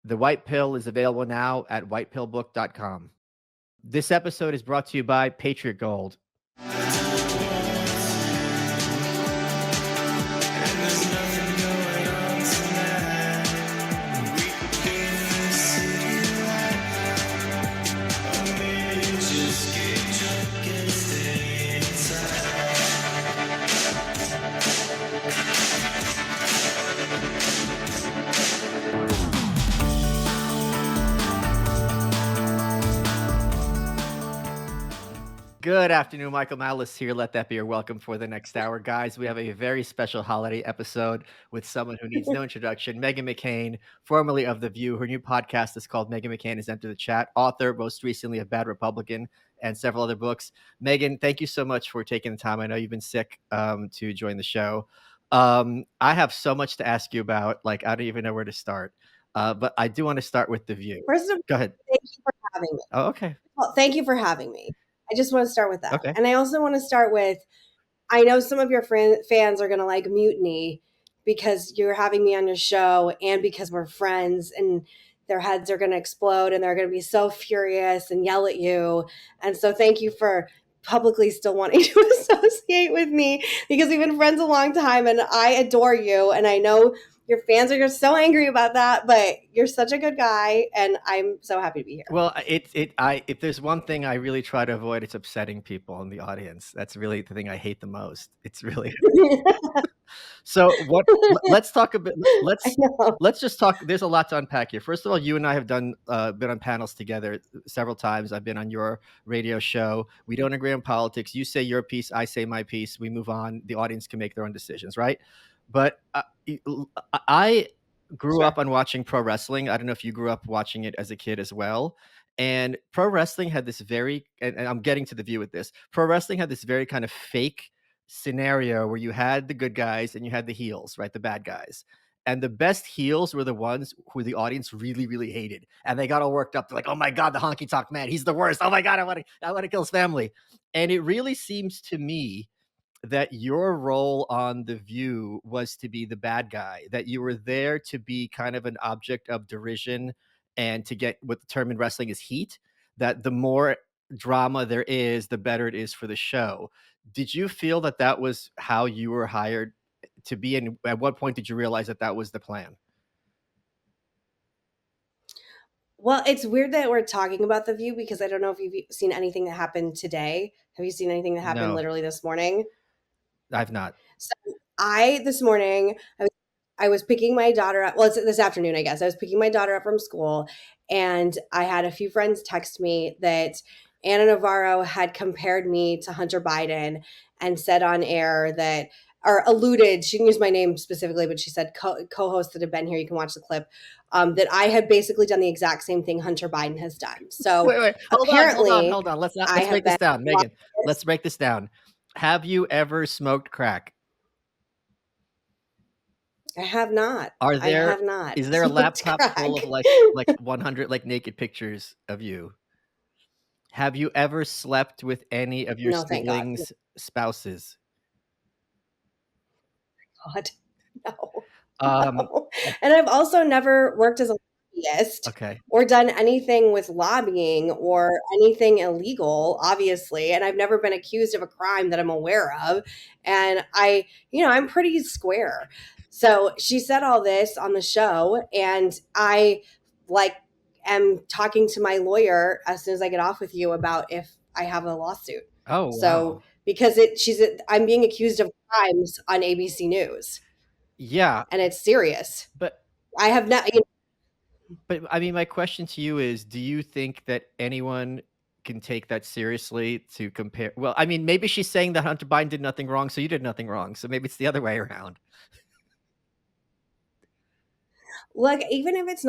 The White Pill is available now at whitepillbook.com. This episode is brought to you by Patriot Gold. Good afternoon, Michael Malice here. Let that be your welcome for the next hour. Guys, we have a very special holiday episode with someone who needs no introduction, Meghan McCain, formerly of The View. Her new podcast is called Meghan McCain Has Entered the Chat, author most recently of Bad Republican and several other books. Meghan, thank you so much for taking the time. I know you've been sick to join the show. I have so much to ask you about, like, I don't even know where to start. But I do want to start with The View. First of all, go ahead. Thank you for having me. Oh, okay. Well, thank you for having me. I just want to start with that. Okay. And I also want to start with, I know some of your fans are going to like mutiny because you're having me on your show and because we're friends, and their heads are going to explode and they're going to be so furious and yell at you. And so thank you for publicly still wanting to associate with me, because we've been friends a long time and I adore you. And I know your fans are just so angry about that, but you're such a good guy, and I'm so happy to be here. Well, if there's one thing I really try to avoid, it's upsetting people in the audience. That's really the thing I hate the most. It's really so. Let's talk a bit. Let's just talk. There's a lot to unpack here. First of all, you and I have been on panels together several times. I've been on your radio show. We don't agree on politics. You say your piece, I say my piece. We move on. The audience can make their own decisions, right? But I grew up on watching pro wrestling. I don't know if you grew up watching it as a kid as well. And pro wrestling had this very, and I'm getting to The View with this, pro wrestling had this very kind of fake scenario where you had the good guys and you had the heels, right? The bad guys. And the best heels were the ones who the audience really, really hated. And they got all worked up. They're like, oh my God, the honky tonk man, he's the worst. Oh my God, I want to kill his family. And it really seems to me that your role on The View was to be the bad guy, that you were there to be kind of an object of derision and to get what the term in wrestling is heat, that the more drama there is, the better it is for the show. Did you feel that that was how you were hired to be? And at what point did you realize that that was the plan? Well, it's weird that we're talking about The View, because I don't know if you've seen anything that happened today. Have you seen anything that happened literally this morning? I've not. So this morning, I was picking my daughter up. Well, it's this afternoon, I guess. I was picking my daughter up from school, and I had a few friends text me that Anna Navarro had compared me to Hunter Biden and said on air that, or alluded, she didn't use my name specifically, but she said co-hosts that have been here, you can watch the clip, that I had basically done the exact same thing Hunter Biden has done. So wait. apparently, hold on. Let's break this down, Meghan. Let's break this down. Have you ever smoked crack? I have not. I have not. Is there a laptop full of like 100 like naked pictures of you? Have you ever slept with any of your siblings' spouses? God, no. No. And I've also never worked as a lobbyist or done anything with lobbying or anything illegal, obviously. And I've never been accused of a crime that I'm aware of. And I'm pretty square. So she said all this on the show, and I am talking to my lawyer as soon as I get off with you about if I have a lawsuit. Oh, so wow. Because I'm being accused of crimes on ABC News. Yeah. And it's serious. But I have not. But I mean, my question to you is, do you think that anyone can take that seriously to compare? Well, I mean, maybe she's saying that Hunter Biden did nothing wrong, so you did nothing wrong. So maybe it's the other way around. Like, even if it's,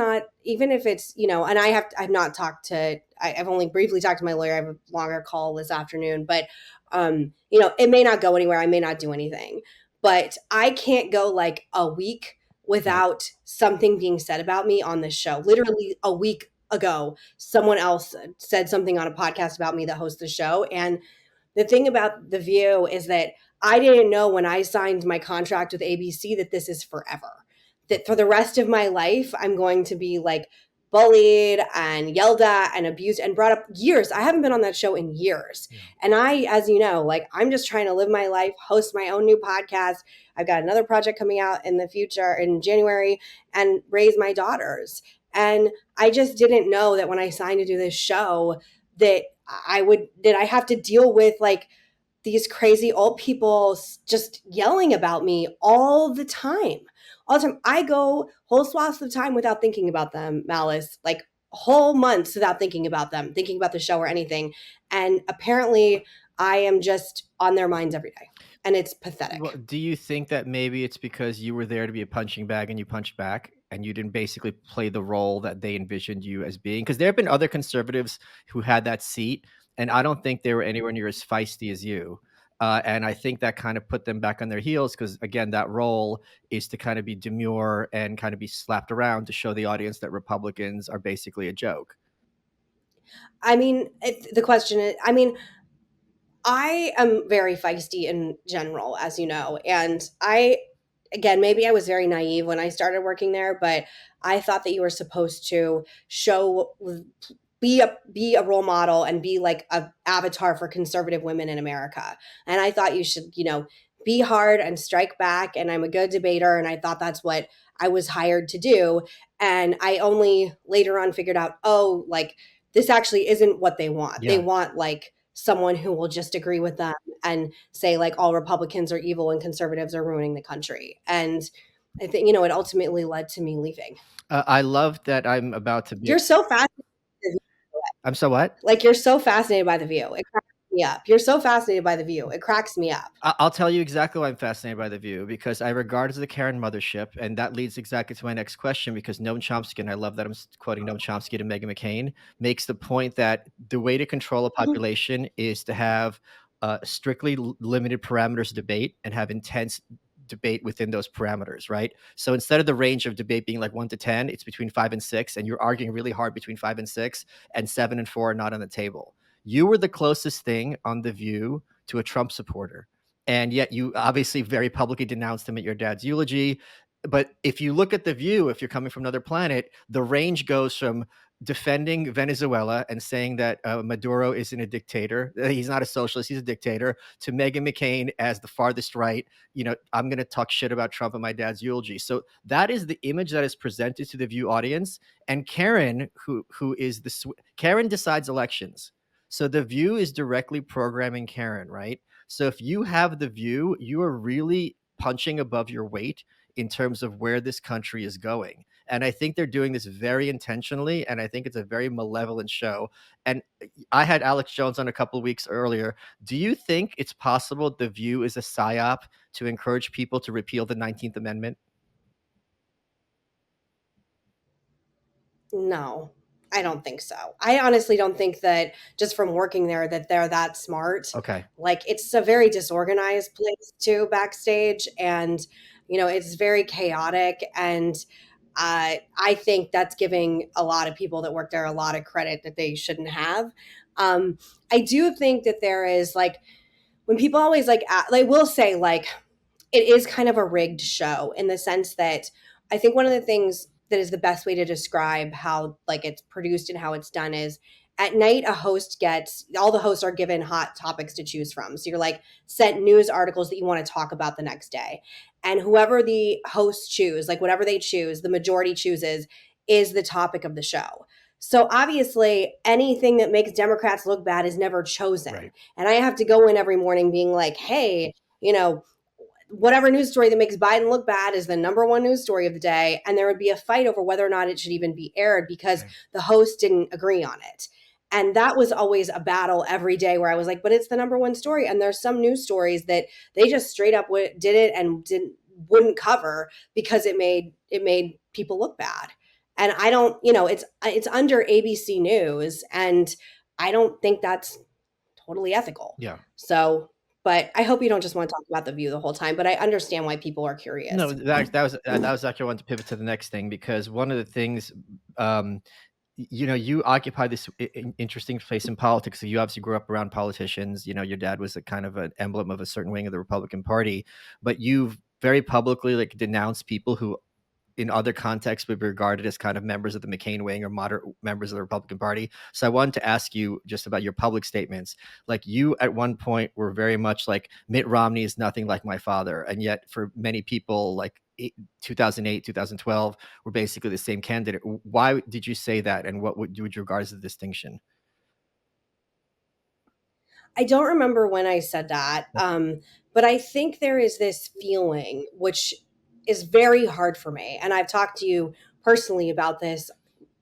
and I've not talked to, I've only briefly talked to my lawyer. I have a longer call this afternoon, but, it may not go anywhere. I may not do anything, but I can't go like a week without something being said about me on this show. Literally a week ago, someone else said something on a podcast about me that hosts the show. And the thing about The View is that I didn't know when I signed my contract with ABC that this is forever. That for the rest of my life, I'm going to be like bullied and yelled at and abused and brought up years. I haven't been on that show in years. Yeah. And I, as you know, like I'm just trying to live my life, host my own new podcast. I've got another project coming out in the future in January and raise my daughters. And I just didn't know that when I signed to do this show that I have to deal with like these crazy old people just yelling about me all the time. All the time. I go whole swaths of time without thinking about them, Malice, like whole months without thinking about them, thinking about the show or anything. And apparently I am just on their minds every day. And it's pathetic. Well, do you think that maybe it's because you were there to be a punching bag and you punched back and you didn't basically play the role that they envisioned you as being? Because there have been other conservatives who had that seat, and I don't think they were anywhere near as feisty as you. And I think that kind of put them back on their heels because, again, that role is to kind of be demure and kind of be slapped around to show the audience that Republicans are basically a joke. I mean, the question is, I mean, I am very feisty in general, as you know, and again, maybe I was very naive when I started working there, but I thought that you were supposed to show be a role model and be like a avatar for conservative women in America. And I thought you should, be hard and strike back. And I'm a good debater. And I thought that's what I was hired to do. And I only later on figured out, oh, like this actually isn't what they want. They Yeah. want like someone who will just agree with them and say like all Republicans are evil and conservatives are ruining the country. And I think, it ultimately led to me leaving. I love that I'm about to be. You're so fascinated. I'm so what? Like you're so fascinated by The View. It cracks me up. You're so fascinated by The View. It cracks me up. I'll tell you exactly why I'm fascinated by The View, because I regard it as the Karen mothership, and that leads exactly to my next question, because Noam Chomsky, and I love that I'm quoting Noam Chomsky to Meghan McCain, makes the point that the way to control a population is to have strictly limited parameters of debate and have intense debate within those parameters, right? So instead of the range of debate being like 1 to 10, it's between 5 and 6, and you're arguing really hard between 5 and 6, and 7 and 4 are not on the table. You were the closest thing on The View to a Trump supporter, and yet you obviously very publicly denounced him at your dad's eulogy. But if you look at The View, if you're coming from another planet, the range goes from defending Venezuela and saying that Maduro isn't a dictator, he's not a socialist, he's a dictator, to Meghan McCain as the farthest right. I'm going to talk shit about Trump in my dad's eulogy. So that is the image that is presented to the View audience. And Karen, who is Karen decides elections. So the View is directly programming Karen, right? So if you have The View, you are really punching above your weight in terms of where this country is going. And I think they're doing this very intentionally, and I think it's a very malevolent show. And I had Alex Jones on a couple of weeks earlier. Do you think it's possible The View is a psyop to encourage people to repeal the 19th Amendment? No, I don't think so. I honestly don't think that just from working there that they're that smart. Okay. Like it's a very disorganized place too backstage, and it's very chaotic. And I think that's giving a lot of people that work there a lot of credit that they shouldn't have. I do think that there is like when people always like they will say like it is kind of a rigged show in the sense that I think one of the things that is the best way to describe how like it's produced and how it's done is at night all the hosts are given hot topics to choose from. So you're like sent news articles that you want to talk about the next day. And whoever the hosts choose, like whatever they choose, the majority chooses is the topic of the show. So obviously anything that makes Democrats look bad is never chosen. Right. And I have to go in every morning being like, hey, whatever news story that makes Biden look bad is the number one news story of the day. And there would be a fight over whether or not it should even be aired because the host didn't agree on it. And that was always a battle every day where I was like, but it's the number one story. And there's some news stories that they just straight up did it and wouldn't cover because it made people look bad. And I don't, it's under ABC News. And I don't think that's totally ethical. Yeah. So, but I hope you don't just want to talk about The View the whole time, but I understand why people are curious. No, that was actually I wanted to pivot to the next thing, because one of the things, you occupy this interesting place in politics. So you obviously grew up around politicians. Your dad was a kind of an emblem of a certain wing of the Republican Party, but you've very publicly like denounced people who in other contexts would be regarded as kind of members of the McCain wing or moderate members of the Republican Party. So I wanted to ask you just about your public statements. Like, you at one point were very much like, Mitt Romney is nothing like my father, and yet for many people, like 2008, 2012, were basically the same candidate. Why did you say that, and what would you regard as the distinction? I don't remember when I said that, but I think there is this feeling which is very hard for me, and I've talked to you personally about this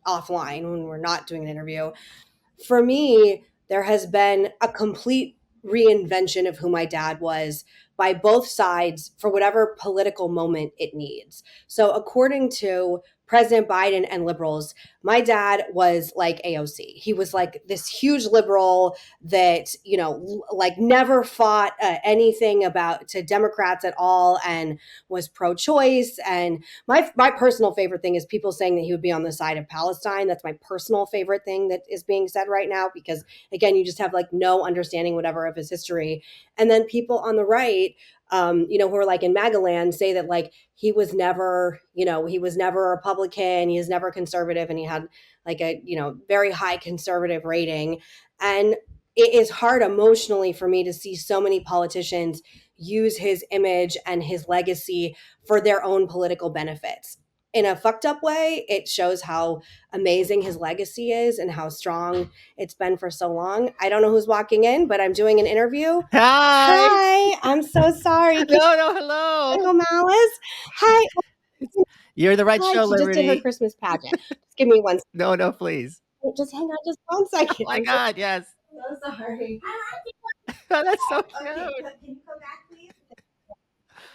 offline when we're not doing an interview. For me, there has been a complete reinvention of who my dad was by both sides for whatever political moment it needs. So, according to President Biden and liberals, my dad was like AOC. He was like this huge liberal that, like never fought anything about to Democrats at all and was pro choice. And my personal favorite thing is people saying that he would be on the side of Palestine. That's my personal favorite thing that is being said right now, because again, you just have like no understanding whatever of his history. And then people on the right, who are like in MAGA land, say that like he was never a Republican, he was never conservative, and he had like a very high conservative rating. And it is hard emotionally for me to see so many politicians use his image and his legacy for their own political benefits. In a fucked up way, it shows how amazing his legacy is and how strong it's been for so long. I don't know who's walking in, but I'm doing an interview. Hi. Hi, I'm so sorry. No, hello. Hello, Malice. Hi. You're the right Hi, show, she just did her Liberty. Christmas pageant. Just give me one No, please. second. Just hang on just 1 second. Oh my God, yes. So sorry. That's so Okay, cute. can you come back, please? Can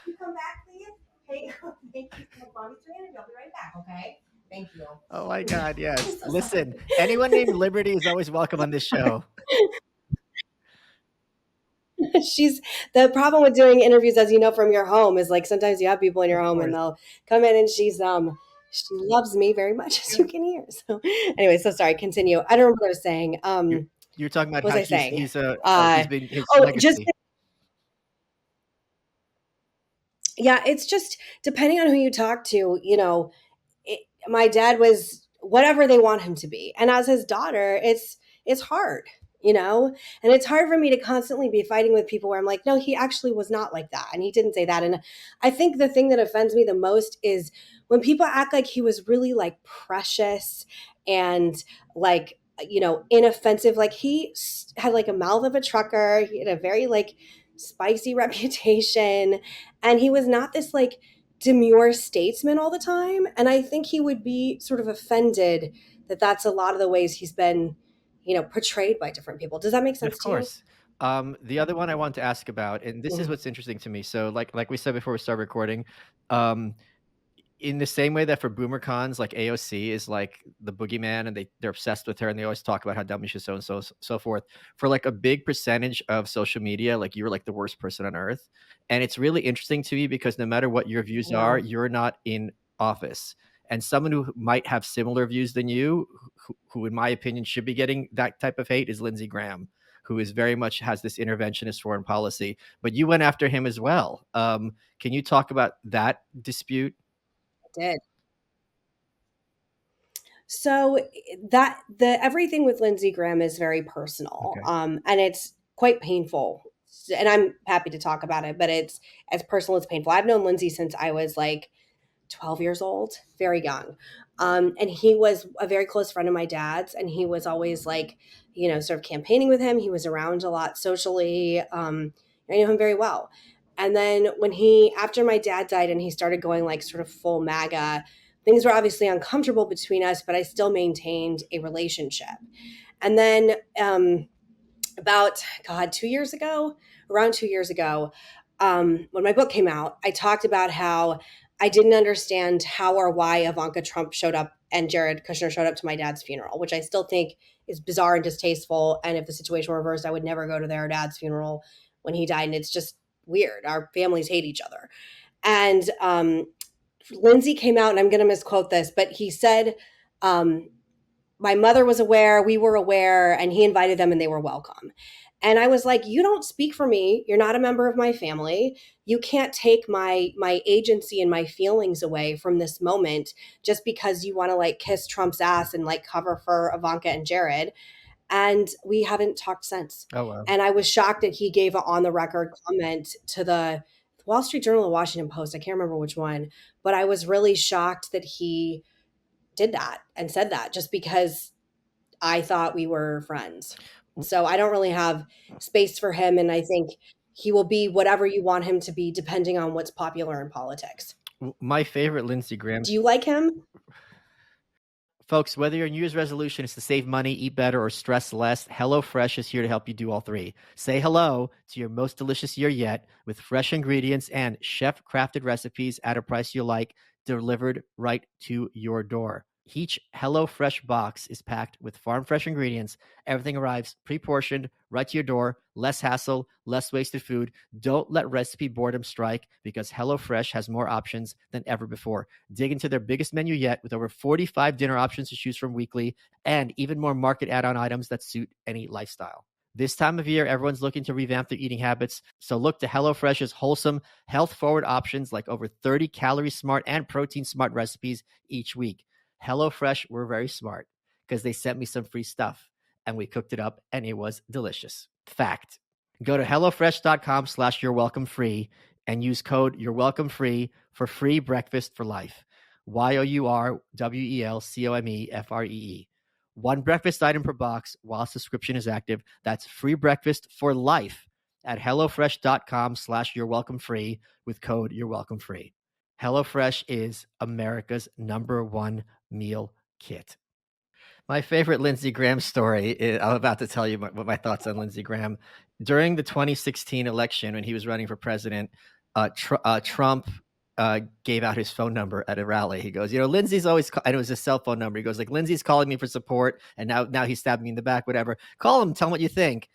you come back, please? Hey, thank you. Mommy's doing an interview. I'll be right back, okay? Thank you. Oh my God, yes. So Listen, sorry. anyone named Liberty is always welcome on this show. She's the problem with doing interviews, as you know, from your home, is like sometimes you have people in your Of home and course. they'll come in and she loves me very much, as you can hear. So anyway, so sorry, continue. I don't remember what I was saying. You're talking about What was how I saying? he's been his Just legacy. yeah, it's just depending on who you talk to, my dad was whatever they want him to be. And as his daughter, it's hard, and it's hard for me to constantly be fighting with people where I'm like, no, he actually was not like that. And he didn't say that. And I think the thing that offends me the most is when people act like he was really like precious and like, inoffensive. Like had like a mouth of a trucker. He had a very like spicy reputation. And he was not this like demure statesman all the time. And I think he would be sort of offended that that's a lot of the ways he's been, portrayed by different people. Does that make Of sense to you? course. The other one I want to ask about, and this is Mhm. what's interesting to me. So, like we said before we start recording, um, in the same way that for boomer cons, like AOC is like the boogeyman, and they're obsessed with her, and they always talk about how dumb she is, so and so forth. For like a big percentage of social media, like you're like the worst person on earth, and it's really interesting to me because no matter what your views are, No, you're not in office, and someone who might have similar views than you, who in my opinion should be getting that type of hate, is Lindsey Graham, who is very much has this interventionist foreign policy. But you went after him as well. Can you talk about that dispute? I did. So that the everything with Lindsey Graham is very personal, Okay. and it's quite painful. And I'm happy to talk about it, but it's as personal as painful. I've known Lindsey since I was like 12 years old, very young. And he was a very close friend of my dad's, and he was always like, sort of campaigning with him. He was around a lot socially. I knew him very well. And then after my dad died and he started going like sort of full MAGA, things were obviously uncomfortable between us, but I still maintained a relationship. And then about, God, 2 years ago, around 2 years ago, when my book came out, I talked about how I didn't understand how or why Ivanka Trump showed up and Jared Kushner showed up to my dad's funeral, which I still think is bizarre and distasteful. And if the situation were reversed, I would never go to their dad's funeral when he died. And it's just weird. Our families hate each other. And Lindsey came out, and I'm going to misquote this, but he said, my mother was aware, we were aware, and he invited them and they were welcome. And I was like, you don't speak for me. You're not a member of my family. You can't take my agency and my feelings away from this moment just because you want to like kiss Trump's ass and like cover for Ivanka and Jared. And we haven't talked since. Oh, wow. And I was shocked that he gave an on the record comment to the Wall Street Journal and Washington Post. I can't remember which one, but I was really shocked that he did that and said that just because I thought we were friends. So I don't really have space for him. And I think he will be whatever you want him to be, depending on what's popular in politics. My favorite Lindsey Graham. Do you like him? Folks, whether your New Year's resolution is to save money, eat better, or stress less, HelloFresh is here to help you do all three. Say hello to your most delicious year yet with fresh ingredients and chef-crafted recipes at a price you like, delivered right to your door. Each HelloFresh box is packed with farm-fresh ingredients. Everything arrives pre-portioned right to your door. Less hassle, less wasted food. Don't let recipe boredom strike because HelloFresh has more options than ever before. Dig into their biggest menu yet with over 45 dinner options to choose from weekly and even more market add-on items that suit any lifestyle. This time of year, everyone's looking to revamp their eating habits, so look to HelloFresh's wholesome, health-forward options like over 30 calorie-smart and protein-smart recipes each week. HelloFresh were very smart because they sent me some free stuff, and we cooked it up, and it was delicious. Fact. Go to HelloFresh.com/YourWelcomeFree and use code YourWelcomeFree for free breakfast for life. YOURWELCOMEFREE. One breakfast item per box while subscription is active. That's free breakfast for life at HelloFresh.com/YourWelcomeFree with code YourWelcomeFree. HelloFresh is America's #1 meal kit. My favorite Lindsey Graham story is, I'm about to tell you what my thoughts on Lindsey Graham. During the 2016 election, when he was running for president, Trump gave out his phone number at a rally. He goes, Lindsey's always, and it was his cell phone number. He goes, like, Lindsey's calling me for support, and now he stabbed me in the back, whatever. Call him, tell him what you think.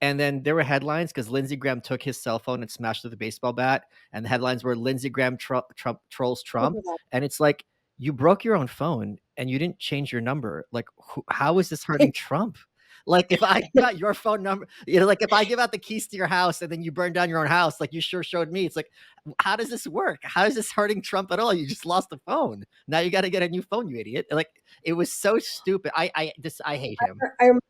And then there were headlines because Lindsey Graham took his cell phone and smashed it with a baseball bat. And the headlines were Lindsey Graham trolls Trump. And it's like, you broke your own phone and you didn't change your number. Like, how is this hurting Trump? Like, if I got your phone number, like if I give out the keys to your house and then you burn down your own house, like you sure showed me. It's like, how does this work? How is this hurting Trump at all? You just lost the phone. Now you got to get a new phone, you idiot. Like, it was so stupid. I hate him. I remember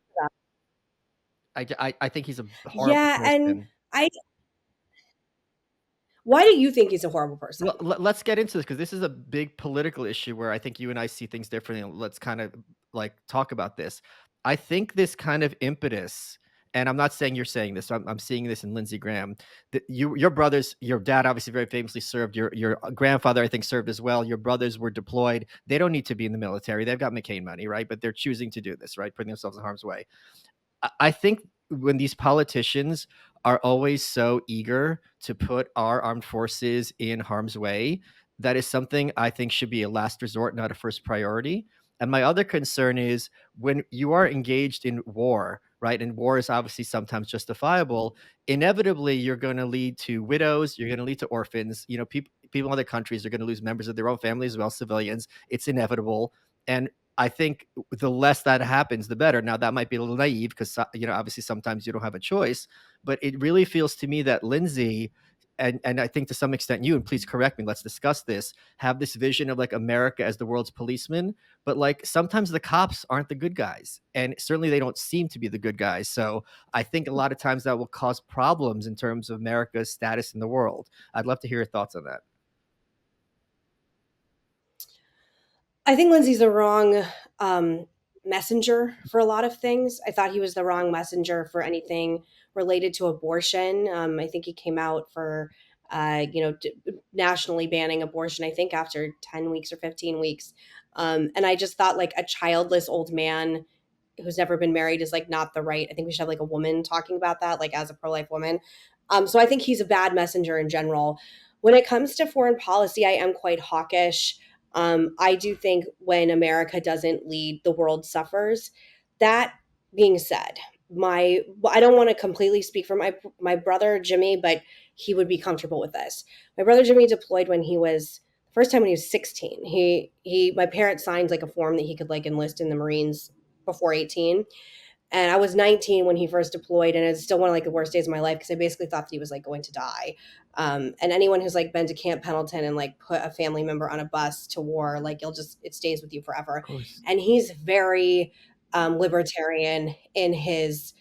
I think he's a horrible person. And why do you think he's a horrible person? Well, let's get into this because this is a big political issue where I think you and I see things differently. Let's kind of like talk about this. I think this kind of impetus, and I'm not saying you're saying this, I'm seeing this in Lindsey Graham. Your brothers, your dad obviously very famously served. Your grandfather, I think, served as well. Your brothers were deployed. They don't need to be in the military. They've got McCain money, right? But they're choosing to do this, right? Putting themselves in harm's way. I think when these politicians are always so eager to put our armed forces in harm's way, that is something I think should be a last resort, not a first priority. And my other concern is when you are engaged in war, right? And war is obviously sometimes justifiable. Inevitably, you're going to lead to widows. You're going to lead to orphans. People in other countries are going to lose members of their own families as well, civilians. It's inevitable. And I think the less that happens, the better. Now, that might be a little naive because, obviously sometimes you don't have a choice, but it really feels to me that Lindsey, and I think to some extent you, and please correct me, let's discuss this, have this vision of like America as the world's policeman, but like sometimes the cops aren't the good guys, and certainly they don't seem to be the good guys. So I think a lot of times that will cause problems in terms of America's status in the world. I'd love to hear your thoughts on that. I think Lindsey's the wrong messenger for a lot of things. I thought he was the wrong messenger for anything related to abortion. I think he came out for, nationally banning abortion, I think after 10 weeks or 15 weeks. And I just thought like a childless old man who's never been married is like not the right. I think we should have like a woman talking about that, like as a pro-life woman. So I think he's a bad messenger in general. When it comes to foreign policy, I am quite hawkish. I do think when America doesn't lead, the world suffers. That being said, I don't want to completely speak for my brother Jimmy, but he would be comfortable with this. My brother Jimmy deployed when he was first time when he was 16. My parents signed like a form that he could like enlist in the Marines before 18. And I was 19 when he first deployed, and it's still one of like the worst days of my life because I basically thought that he was like going to die. And anyone who's like been to Camp Pendleton and like put a family member on a bus to war, like it stays with you Of forever. course. And he's very libertarian in his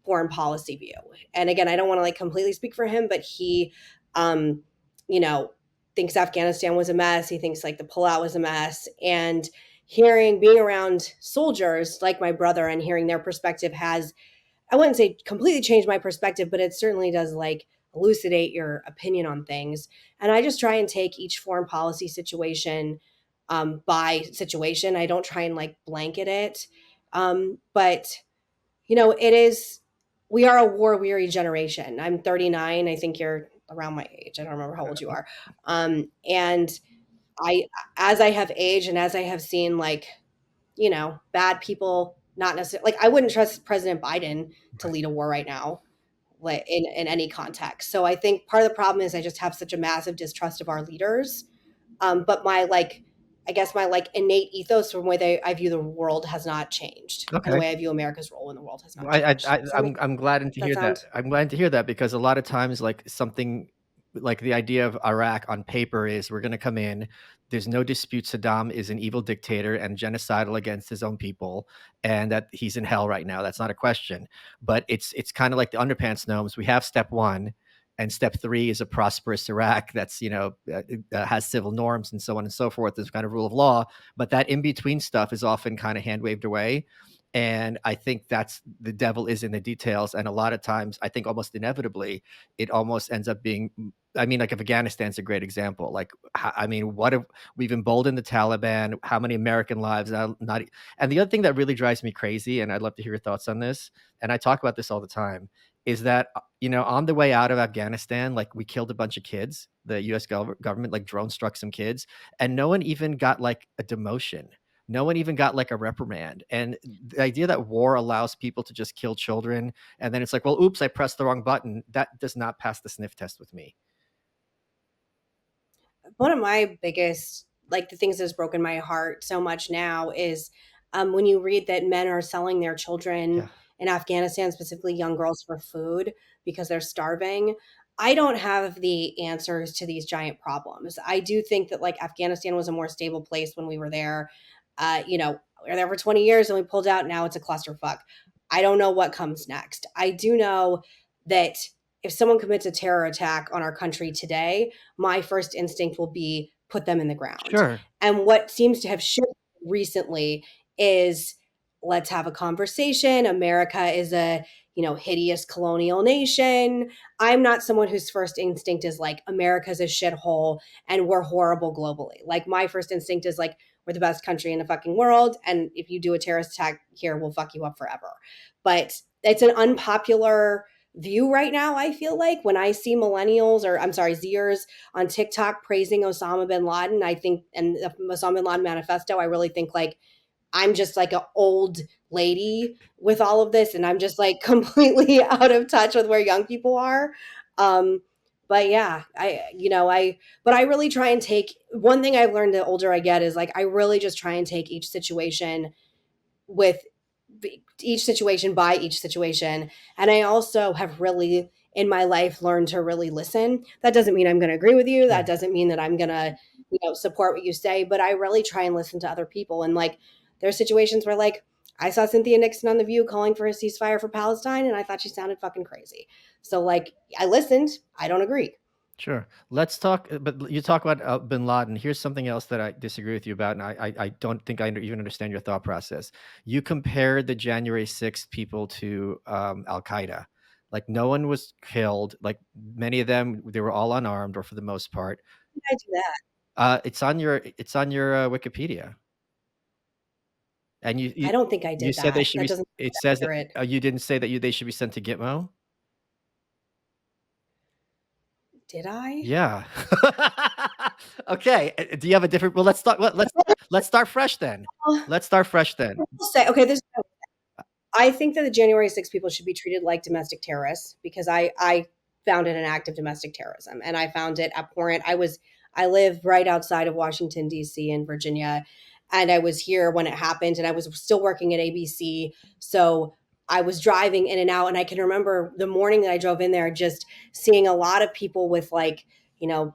foreign policy view. And again, I don't want to like completely speak for him, but he, um, you know, thinks Afghanistan was a mess. He thinks like the pullout was a mess. And being around soldiers like my brother and hearing their perspective has, I wouldn't say completely changed my perspective, but it certainly does like elucidate your opinion on things. And I just try and take each foreign policy situation by situation. I don't try and like blanket it. But it is, we are a war weary generation. I'm 39. I think you're around my age. I don't remember how old you are. And I, as I have aged and as I have seen like, bad people, not necessarily like I wouldn't trust President Biden to lead a war right now, like in any context. So I think part of the problem is I just have such a massive distrust of our leaders. But my like, I guess my like innate ethos from the way I view the world has not changed, and the Okay. way I view America's role in the world has not Well, I changed. I Does that I'm make I'm glad to that hear that. sound? I'm glad to hear that because a lot of times, like, something like the idea of Iraq on paper is we're gonna come in, there's no dispute Saddam is an evil dictator and genocidal against his own people, and that he's in hell right now, that's not a question, but it's kinda like the underpants gnomes, we have step 1, and step 3 is a prosperous Iraq that's, has civil norms and so on and so forth, there's kind of rule of law, but that in-between stuff is often kinda hand waved away, and I think that's the devil is in the details. And a lot of times, I think almost inevitably, it almost ends up being. I mean, like if Afghanistan's a great example. Like, I mean, what if we've emboldened the Taliban? How many American lives? Not. And the other thing that really drives me crazy, and I'd love to hear your thoughts on this, and I talk about this all the time, is that on the way out of Afghanistan, like we killed a bunch of kids. The U.S. government like drone struck some kids, and no one even got like a demotion, no one even got like a reprimand. And the idea that war allows people to just kill children and then it's like, well, oops, I pressed the wrong button. That does not pass the sniff test with me. One of my biggest, like the things that's broken my heart so much now is when you read that men are selling their children Yeah, in Afghanistan, specifically young girls, for food because they're starving. I don't have the answers to these giant problems. I do think that like Afghanistan was a more stable place when we were there. We were there for 20 years and we pulled out. Now it's a clusterfuck. I don't know what comes next. I do know that if someone commits a terror attack on our country today, my first instinct will be put them in the ground. sure. And what seems to have shifted recently is let's have a conversation. America is a, hideous colonial nation. I'm not someone whose first instinct is like America's a shithole and we're horrible globally. Like my first instinct is like we're the best country in the fucking world, and if you do a terrorist attack here, we'll fuck you up forever. But it's an unpopular view right now. I feel like when I see millennials, or I'm sorry, Zers on TikTok praising Osama bin Laden, I think, and the Osama bin Laden manifesto, I really think like I'm just like an old lady with all of this, and I'm just like completely out of touch with where young people are. Um, but yeah, but I really try and take, one thing I've learned the older I get is like I really just try and take each situation with each situation by each situation. And I also have really in my life learned to really listen. That doesn't mean I'm going to agree with you. That Sure. doesn't mean that I'm going to, support what you say, but I really try and listen to other people. And like there's situations where like I saw Cynthia Nixon on The View calling for a ceasefire for Palestine and I thought she sounded fucking crazy. So like I listened, I don't agree. Sure. Let's talk, but you talk about bin Laden. Here's something else that I disagree with you about, and I don't think I even understand your thought process. You compared the January 6th people to Al Qaeda. Like no one was killed. Like many of them, they were all unarmed, or for the most part. I do that. It's on your Wikipedia, and you I you, don't think I you did said they that. should That be. doesn't It sound says that accurate. you didn't say that they should be sent to Gitmo. Did I? Yeah. Okay. Do you have a different? Well, let's start fresh then. Let's start fresh then. I'll say okay. I think that the January 6th people should be treated like domestic terrorists because I found it an act of domestic terrorism and I found it abhorrent. I live right outside of Washington D.C. in Virginia, and I was here when it happened, and I was still working at ABC. So I was driving in and out, and I can remember the morning that I drove in there, just seeing a lot of people with like,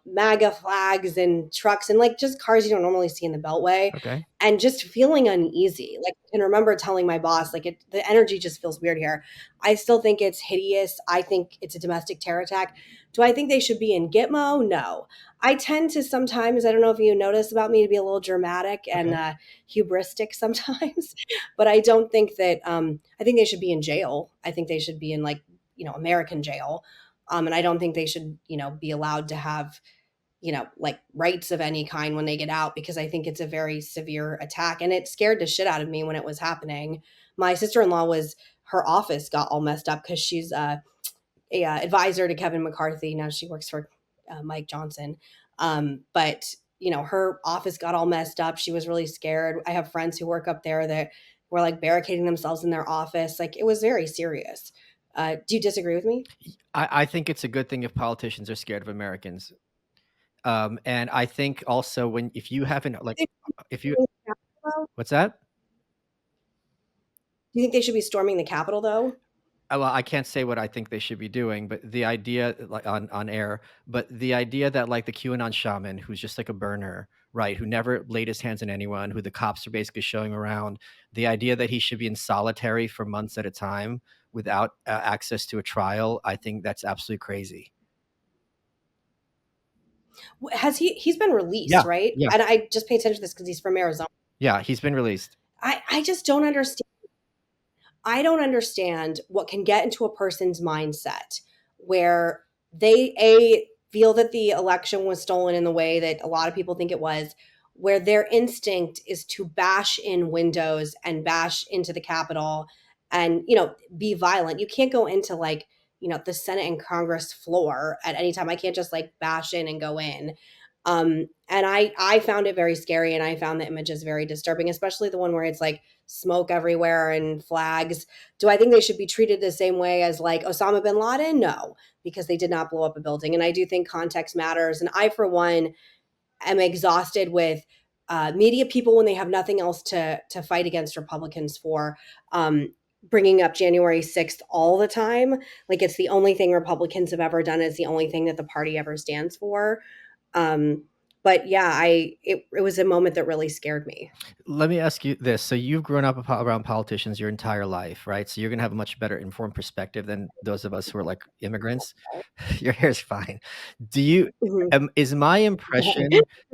MAGA flags and trucks and like just cars you don't normally see in the Beltway, Okay. and just feeling uneasy. Like, I can remember telling my boss, like, the energy just feels weird here. I still think it's hideous. I think it's a domestic terror attack. Do I think they should be in Gitmo? No. I tend to sometimes, I don't know if you notice about me, to be a little dramatic and Okay. hubristic sometimes, but I don't think that, I think they should be in jail. I think they should be in like, American jail. And I don't think they should, be allowed to have, like rights of any kind when they get out, because I think it's a very severe attack. And it scared the shit out of me when it was happening. My sister-in-law her office got all messed up because she's a advisor to Kevin McCarthy. Now she works for Mike Johnson. But her office got all messed up. She was really scared. I have friends who work up there that were like barricading themselves in their office. Like, it was very serious. Do you disagree with me? I think it's a good thing if politicians are scared of Americans. And I think also if you haven't like, if you, Do what's that? you think they should be storming the Capitol though? Well, I can't say what I think they should be doing, but the idea, like on air, but the idea that like the QAnon shaman, who's just like a burner, right, who never laid his hands on anyone, who the cops are basically showing around, the idea that he should be in solitary for months at a time without access to a trial, I think that's absolutely crazy. He's been released, Yeah, right? yeah, And I just pay attention to this because he's from Arizona. yeah. He's been released. I just don't understand. I don't understand what can get into a person's mindset where they feel that the election was stolen in the way that a lot of people think it was, where their instinct is to bash in windows and bash into the Capitol and be violent. You can't go into like the Senate and Congress floor at any time. I can't just like bash in and go in. And I found it very scary, and I found the images very disturbing, especially the one where it's like smoke everywhere and flags. Do I think they should be treated the same way as like Osama bin Laden? No, because they did not blow up a building. And I do think context matters. And I, for one, am exhausted with media people when they have nothing else to fight against Republicans for. Bringing up January 6th all the time. Like, it's the only thing Republicans have ever done. It's the only thing that the party ever stands for. Um, but yeah, it was a moment that really scared me. Let me ask you this. So you've grown up around politicians your entire life, right? So you're going to have a much better informed perspective than those of us who are like immigrants. Your hair's fine. Do you, Mhm. is my impression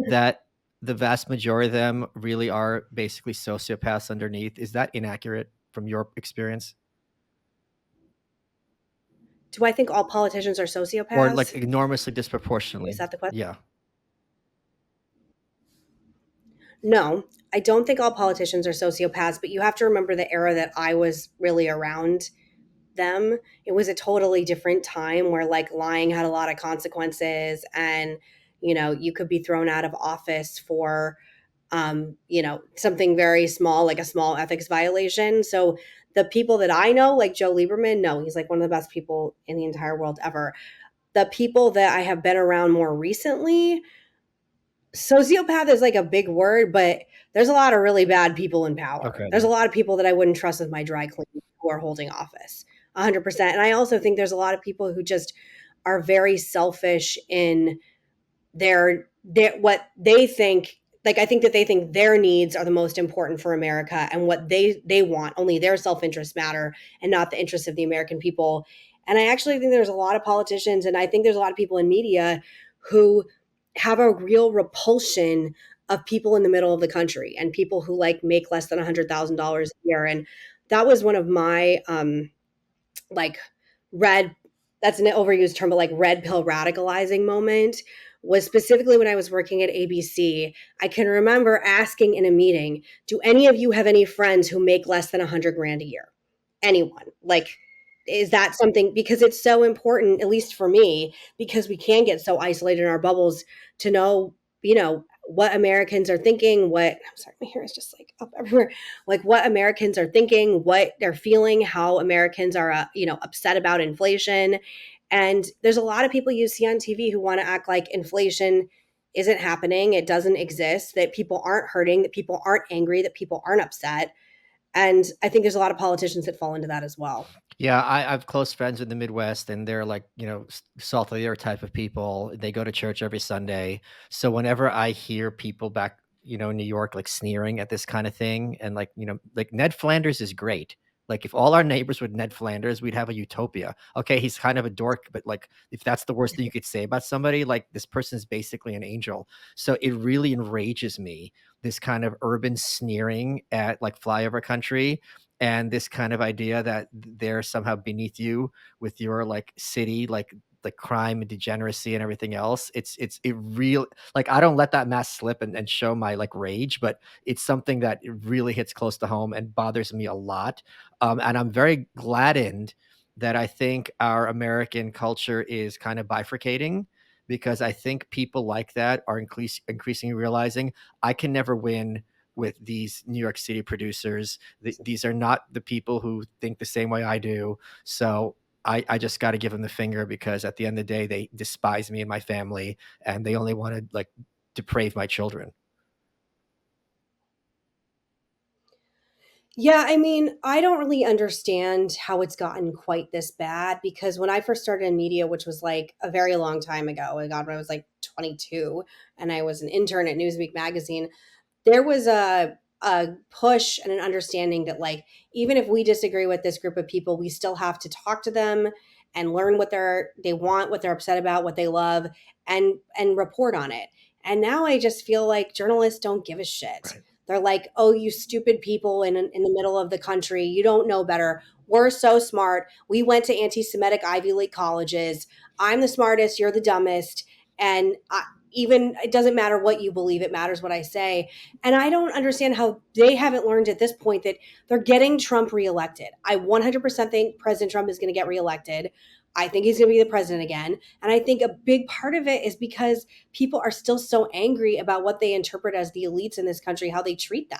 that the vast majority of them really are basically sociopaths underneath? Is that inaccurate from your experience? Do I think all politicians are Or like sociopaths? enormously Is disproportionately? that the question? Yeah. No, I don't think all politicians are sociopaths, but you have to remember the era that I was really around them. It was a totally different time where like lying had a lot of consequences, and you could be thrown out of office for something very small, like a small ethics violation. So the people that I know, like Joe Lieberman, no, he's like one of the best people in the entire world ever. The people that I have been around more recently, sociopath is like a big word, but there's a lot of really bad people in power. Okay. There's a lot of people that I wouldn't trust with my dry cleaning who are holding office 100%. And I also think there's a lot of people who just are very selfish in their what they think. Like, I think that they think their needs are the most important for America, and what they want, only their self-interest matter and not the interests of the American people. And I actually think there's a lot of politicians, and I think there's a lot of people in media who have a real repulsion of people in the middle of the country and people who like make less than $100,000 a year. And that was one of my like red that's an overused term, but like red pill radicalizing moment was specifically when I was working at ABC. I can remember asking in a meeting, do any of you have any friends who make less than 100 grand a year? Anyone? Like, is that something, because it's so important, at least for me, because we can get so isolated in our bubbles, to know, what Americans are thinking, I'm sorry, my hair is just like up everywhere, like what Americans are thinking, what they're feeling, how Americans are, upset about inflation. And there's a lot of people you see on TV who want to act like inflation isn't happening, it doesn't exist, that people aren't hurting, that people aren't angry, that people aren't upset. And I think there's a lot of politicians that fall into that as well. Yeah, I have close friends in the Midwest, and they're like, salt of the earth type of people. They go to church every Sunday. So whenever I hear people back, in New York, like sneering at this kind of thing, and like, like Ned Flanders is great. Like if all our neighbors were Ned Flanders, we'd have a utopia. Okay, he's kind of a dork, but like if that's the worst thing you could say about somebody, like this person is basically an angel. So it really enrages me, this kind of urban sneering at like flyover country, and this kind of idea that they're somehow beneath you with your like city, like crime and degeneracy and everything else. It real like I don't let that mask slip and show my like rage, but it's something that it really hits close to home and bothers me a lot. And I'm very gladdened that I think our American culture is kind of bifurcating, because I think people like that are increasingly realizing I can never win with these New York City producers. These are not the people who think the same way I do. So I just got to give them the finger, because at the end of the day, they despise me and my family, and they only want to like deprave my children. Yeah, I mean, I don't really understand how it's gotten quite this bad, because when I first started in media, which was like a very long time ago, I God, when I was like 22 and I was an intern at Newsweek magazine, there was a push and an understanding that, like, even if we disagree with this group of people, we still have to talk to them and learn what they want, what they're upset about, what they love, and report on it. And now I just feel like journalists don't give a shit. Right. They're like, oh, you stupid people in the middle of the country, you don't know better. We're so smart. We went to anti-Semitic Ivy League colleges. I'm the smartest, you're the dumbest. And even it doesn't matter what you believe, it matters what I say. And I don't understand how they haven't learned at this point that they're getting Trump reelected. I 100% think President Trump is going to get reelected. I think he's going to be the president again. And I think a big part of it is because people are still so angry about what they interpret as the elites in this country, how they treat them.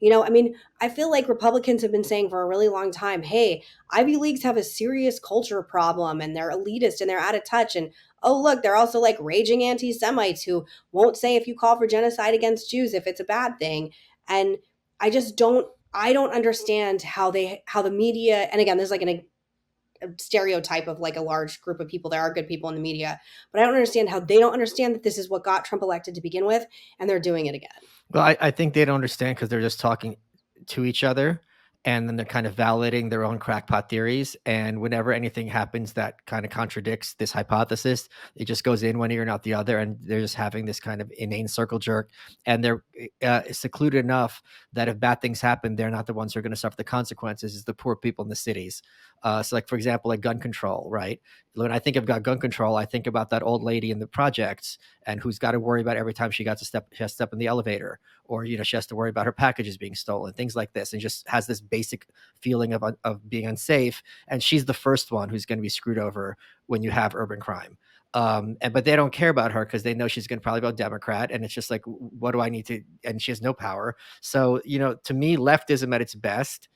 I mean, I feel like Republicans have been saying for a really long time, hey, Ivy Leagues have a serious culture problem and they're elitist and they're out of touch. And oh, look, they're also like raging anti Semites who won't say if you call for genocide against Jews if it's a bad thing. And I don't understand how the media, and again, there's like a stereotype of like a large group of people. There are good people in the media, but I don't understand how they don't understand that this is what got Trump elected to begin with, and they're doing it again. Well, I think they don't understand because they're just talking to each other, and then they're kind of validating their own crackpot theories. And whenever anything happens that kind of contradicts this hypothesis, it just goes in one ear and out the other. And they're just having this kind of inane circle jerk. And they're secluded enough that if bad things happen, they're not the ones who are going to suffer the consequences, is the poor people in the cities. So like, for example, like gun control, right? When I think of gun control, I think about that old lady in the projects and who's got to worry about every time she has to step in the elevator, or she has to worry about her packages being stolen, things like this, and just has this basic feeling of being unsafe. And she's the first one who's going to be screwed over when you have urban crime. But they don't care about her because they know she's going to probably vote Democrat, and it's just like, what do I need to? And she has no power. So to me, leftism at its best,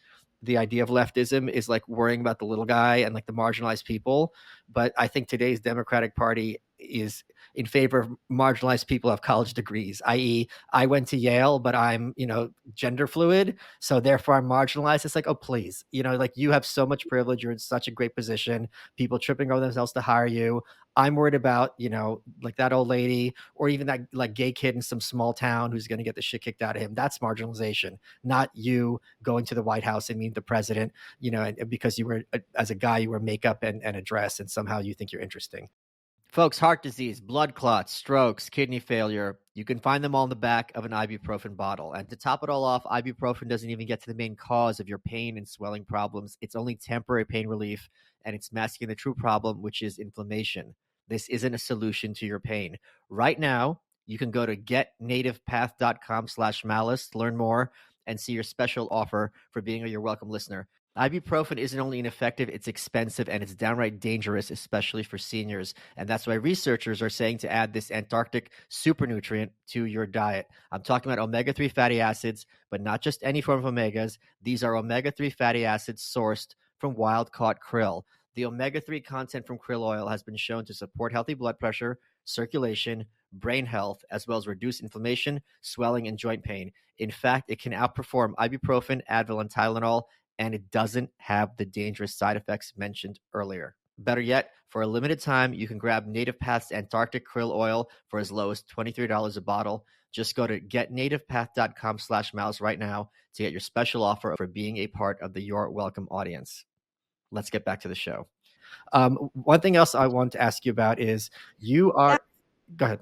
the idea of leftism is like worrying about the little guy and like the marginalized people. But I think today's Democratic Party is in favor of marginalized people who have college degrees, i.e., I went to Yale, but I'm, gender fluid. So therefore I'm marginalized. It's like, oh, please, like you have so much privilege. You're in such a great position. People tripping over themselves to hire you. I'm worried about, like that old lady, or even that like gay kid in some small town who's going to get the shit kicked out of him. That's marginalization, not you going to the White House and meet the president, and because you were, as a guy, you wear makeup and a dress, and somehow you think you're interesting. Folks, heart disease, blood clots, strokes, kidney failure, you can find them all in the back of an ibuprofen bottle. And to top it all off, ibuprofen doesn't even get to the main cause of your pain and swelling problems. It's only temporary pain relief, and it's masking the true problem, which is inflammation. This isn't a solution to your pain. Right now, you can go to getnativepath.com/malice to learn more and see your special offer for being a Your Welcome listener. Ibuprofen isn't only ineffective, it's expensive, and it's downright dangerous, especially for seniors. And that's why researchers are saying to add this Antarctic super nutrient to your diet. I'm talking about omega-3 fatty acids, but not just any form of omegas. These are omega-3 fatty acids sourced from wild-caught krill. The omega-3 content from krill oil has been shown to support healthy blood pressure, circulation, brain health, as well as reduce inflammation, swelling, and joint pain. In fact, it can outperform ibuprofen, Advil, and Tylenol, and it doesn't have the dangerous side effects mentioned earlier. Better yet, for a limited time, you can grab Native Path's Antarctic Krill Oil for as low as $23 a bottle. Just go to getnativepath.com/mouse right now to get your special offer for being a part of the Your Welcome audience. Let's get back to the show. One thing else I want to ask you about is you are. Yeah. Go ahead.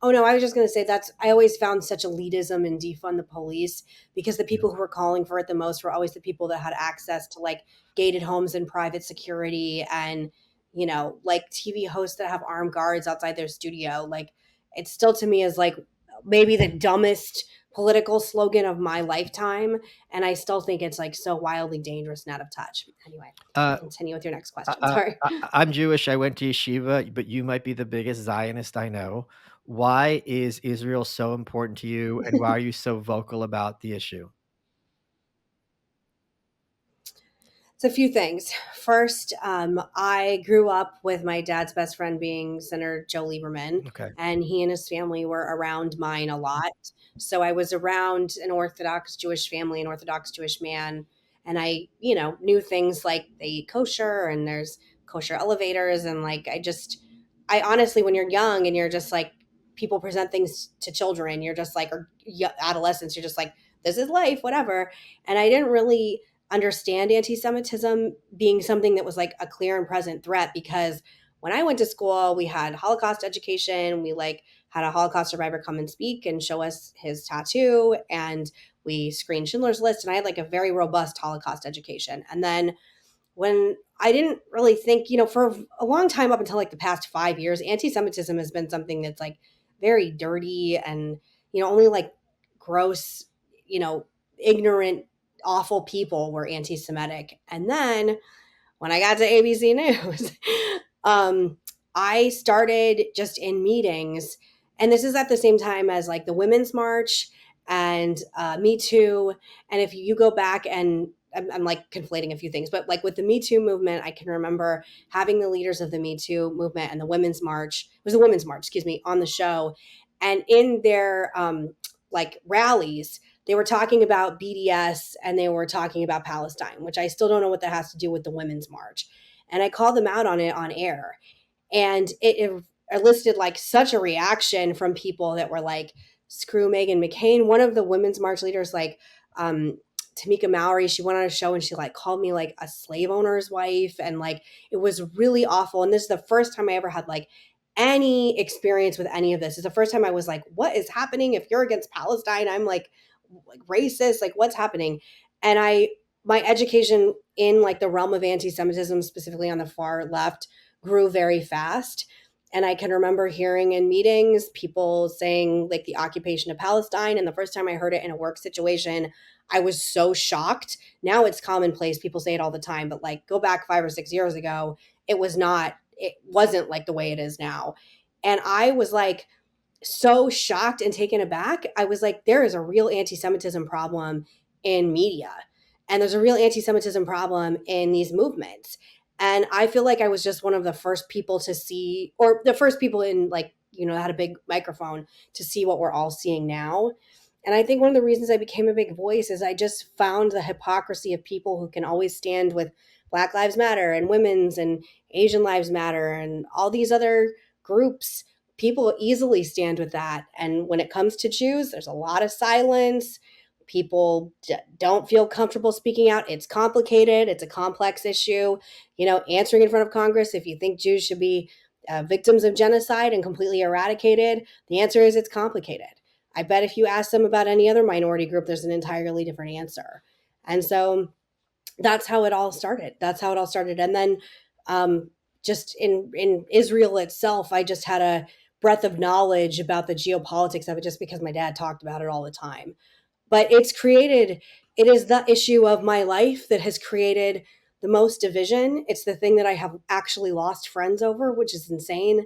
Oh no, I was just going to say I always found such elitism in defund the police, because the people who were calling for it the most were always the people that had access to like gated homes and private security, and like TV hosts that have armed guards outside their studio. Like, it still to me is like maybe the dumbest political slogan of my lifetime, and I still think it's like so wildly dangerous and out of touch. Anyway, continue with your next question. Sorry. I'm Jewish. I went to yeshiva, but you might be the biggest Zionist I know. Why is Israel so important to you, and why are you so vocal about the issue? It's a few things. First, I grew up with my dad's best friend being Senator Joe Lieberman, Okay. and he and his family were around mine a lot. So I was around an Orthodox Jewish family, an Orthodox Jewish man, and I, knew things like they eat kosher and there's kosher elevators, and like I honestly, when you're young and you're just like, people present things to children, you're just like, or adolescents, you're just like, this is life, whatever. And I didn't really understand anti-Semitism being something that was like a clear and present threat, because when I went to school, we had Holocaust education. We like had a Holocaust survivor come and speak and show us his tattoo, and we screened Schindler's List, and I had like a very robust Holocaust education. And then when I didn't really think, for a long time up until like the past 5 years, anti-Semitism has been something that's like very dirty and, only like gross, ignorant, awful people were anti-Semitic. And then when I got to ABC News, I started just in meetings, and this is at the same time as like the Women's March and Me Too. And if you go back and I'm like conflating a few things, but like with the Me Too movement, I can remember having the leaders of the Me Too movement and the Women's March, it was the Women's March, excuse me, on the show. And in their like rallies, they were talking about BDS and they were talking about Palestine, which I still don't know what that has to do with the Women's March. And I called them out on it on air. And it elicited like such a reaction from people that were like, screw Meghan McCain. One of the Women's March leaders, like Tamika Mallory, she went on a show and she like called me like a slave owner's wife. And like, it was really awful. And this is the first time I ever had like any experience with any of this. It's the first time I was like, what is happening? If you're against Palestine, I'm like racist, like what's happening? And my education in like the realm of anti-Semitism, specifically on the far left, grew very fast. And I can remember hearing in meetings people saying like the occupation of Palestine. And the first time I heard it in a work situation, I was so shocked. Now it's commonplace. People say it all the time, but like go back 5 or 6 years ago, it wasn't like the way it is now. And I was like, so shocked and taken aback. I was like, there is a real anti-Semitism problem in media, and there's a real anti-Semitism problem in these movements. And I feel like I was just one of the first people to see, or the first people in like, had a big microphone to see what we're all seeing now. And I think one of the reasons I became a big voice is I just found the hypocrisy of people who can always stand with Black Lives Matter and women's and Asian Lives Matter and all these other groups. People easily stand with that. And when it comes to Jews, there's a lot of silence. People don't feel comfortable speaking out. It's complicated. It's a complex issue. Answering in front of Congress, if you think Jews should be victims of genocide and completely eradicated, the answer is it's complicated. I bet if you ask them about any other minority group, there's an entirely different answer. And so that's how it all started. And then just in Israel itself, I just had a breadth of knowledge about the geopolitics of it just because my dad talked about it all the time. But it is the issue of my life that has created the most division. It's the thing that I have actually lost friends over, which is insane.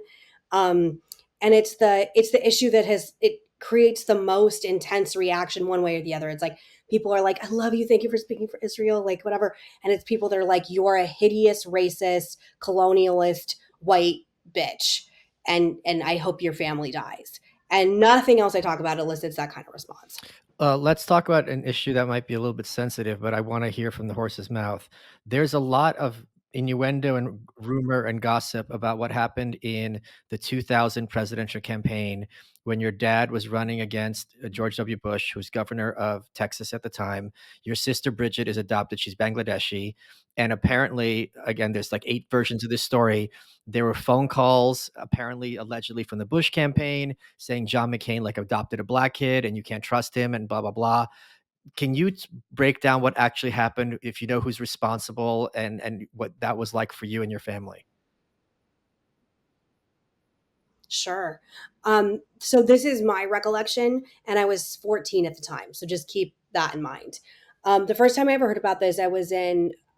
And it's the issue that it creates the most intense reaction one way or the other. It's like people are like, I love you, thank you for speaking for Israel, like whatever. And it's people that are like, you're a hideous, racist, colonialist, white bitch, and I hope your family dies. And nothing else I talk about elicits that kind of response. Let's talk about an issue that might be a little bit sensitive, but I want to hear from the horse's mouth. There's a lot of innuendo and rumor and gossip about what happened in the 2000 presidential campaign when your dad was running against George W. Bush, who was governor of Texas at the time. Your sister Bridget is adopted. She's Bangladeshi. And apparently, again, there's like 8 versions of this story. There were phone calls, apparently, allegedly from the Bush campaign, saying John McCain like adopted a black kid and you can't trust him and blah blah blah. Can you break down what actually happened, if you know who's responsible, and what that was like for you and your family? Sure. So this is my recollection, and I was 14 at the time. So just keep that in mind. The first time I ever heard about this, I was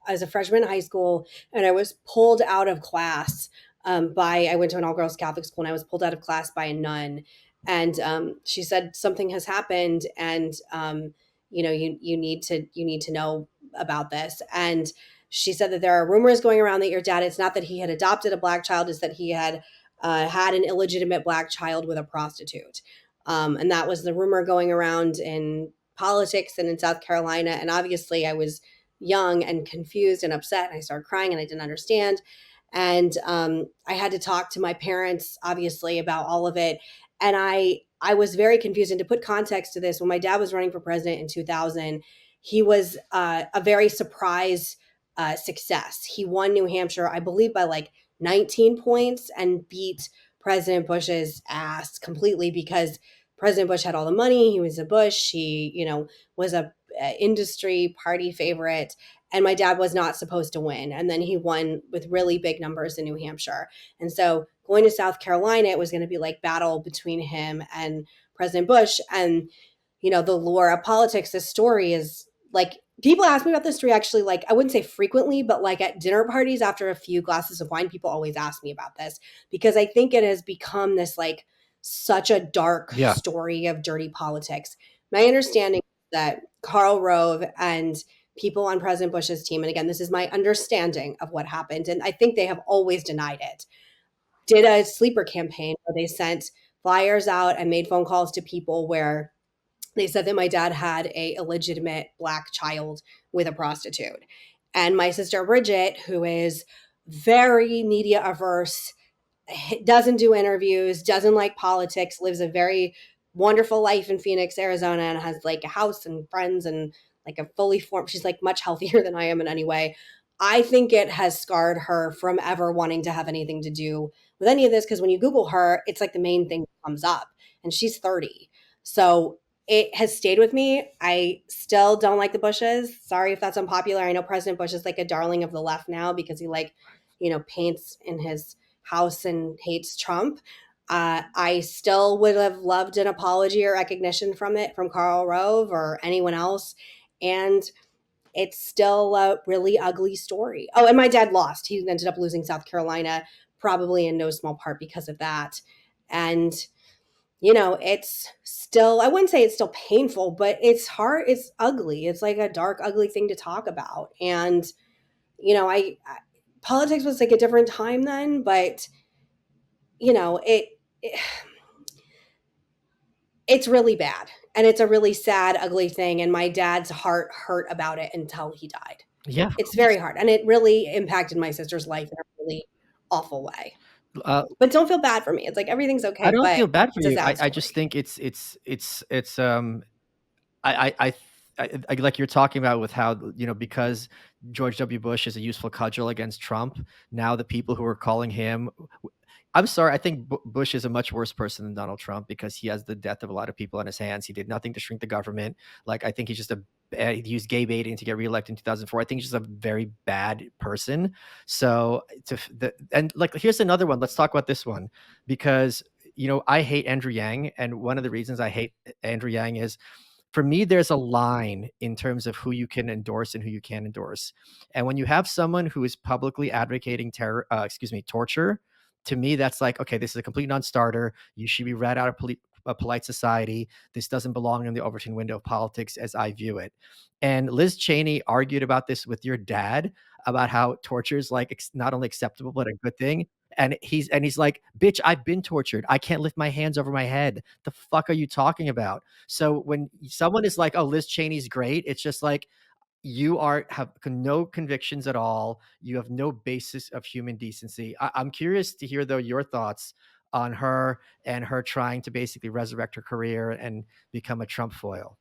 as a freshman in high school, and I was pulled out of class I went to an all girls Catholic school, and I was pulled out of class by a nun, and she said something has happened, and you need to know about this, and she said that there are rumors going around that your dad. It's not that he had adopted a black child; it's that he had an illegitimate black child with a prostitute. And that was the rumor going around in politics and in South Carolina. And obviously, I was young and confused and upset. And I started crying and I didn't understand. And I had to talk to my parents, obviously, about all of it. And I was very confused. And to put context to this, when my dad was running for president in 2000, he was a very surprise success. He won New Hampshire, I believe, by like 19 points and beat President Bush's ass completely because President Bush had all the money. He was a Bush. He, was a industry party favorite. And my dad was not supposed to win. And then he won with really big numbers in New Hampshire. And so going to South Carolina, it was going to be like battle between him and President Bush. And, the lore of politics, this story is like people ask me about this story actually, like I wouldn't say frequently, but like at dinner parties after a few glasses of wine, people always ask me about this because I think it has become this like such a dark Yeah. story of dirty politics. My understanding is that Karl Rove and people on President Bush's team, and again, this is my understanding of what happened, and I think they have always denied it, did a sleeper campaign where they sent flyers out and made phone calls to people where they said that my dad had a illegitimate black child with a prostitute. And my sister Bridget, who is very media averse, doesn't do interviews, doesn't like politics, lives a very wonderful life in Phoenix, Arizona, and has like a house and friends and like a fully formed, she's like much healthier than I am in any way. I think it has scarred her from ever wanting to have anything to do with any of this because when you Google her, it's like the main thing that comes up. And she's 30. So it has stayed with me. I still don't like the Bushes. Sorry if that's unpopular. I know President Bush is like a darling of the left now because he paints in his house and hates Trump. I still would have loved an apology or recognition from Karl Rove or anyone else. And it's still a really ugly story. Oh, and my dad lost. He ended up losing South Carolina, probably in no small part because of that. And it's still, I wouldn't say it's still painful, but it's hard. It's ugly. It's like a dark, ugly thing to talk about. And, politics was like a different time then, but, it it's really bad. And it's a really sad, ugly thing. And my dad's heart hurt about it until he died. Yeah. It's very hard. And it really impacted my sister's life in a really awful way. Uh, But don't feel bad for me. It's like everything's I okay, don't but feel bad for it's a you. sad I just story. think I like you're talking about with how, because George W. Bush is a useful cudgel against Trump, now the people who are calling him, I'm sorry, I think Bush is a much worse person than Donald Trump because he has the death of a lot of people on his hands. He did nothing to shrink the government. Like, I think he's just he used gay baiting to get reelected in 2004. I think he's just a very bad person. So, and like, here's another one. Let's talk about this one because, I hate Andrew Yang. And one of the reasons I hate Andrew Yang is, for me, there's a line in terms of who you can endorse and who you can't endorse. And when you have someone who is publicly advocating torture, to me, that's like, okay, this is a complete non-starter. You should be read out of a polite society. This doesn't belong in the Overton window of politics as I view it. And Liz Cheney argued about this with your dad about how torture is like not only acceptable, but a good thing. and he's like, bitch, I've been tortured. I can't lift my hands over my head. The fuck are you talking about? So when someone is like, oh, Liz Cheney's great, it's just like, you have no convictions at all. You have no basis of human decency. I'm curious to hear, though, your thoughts on her and her trying to basically resurrect her career and become a Trump foil.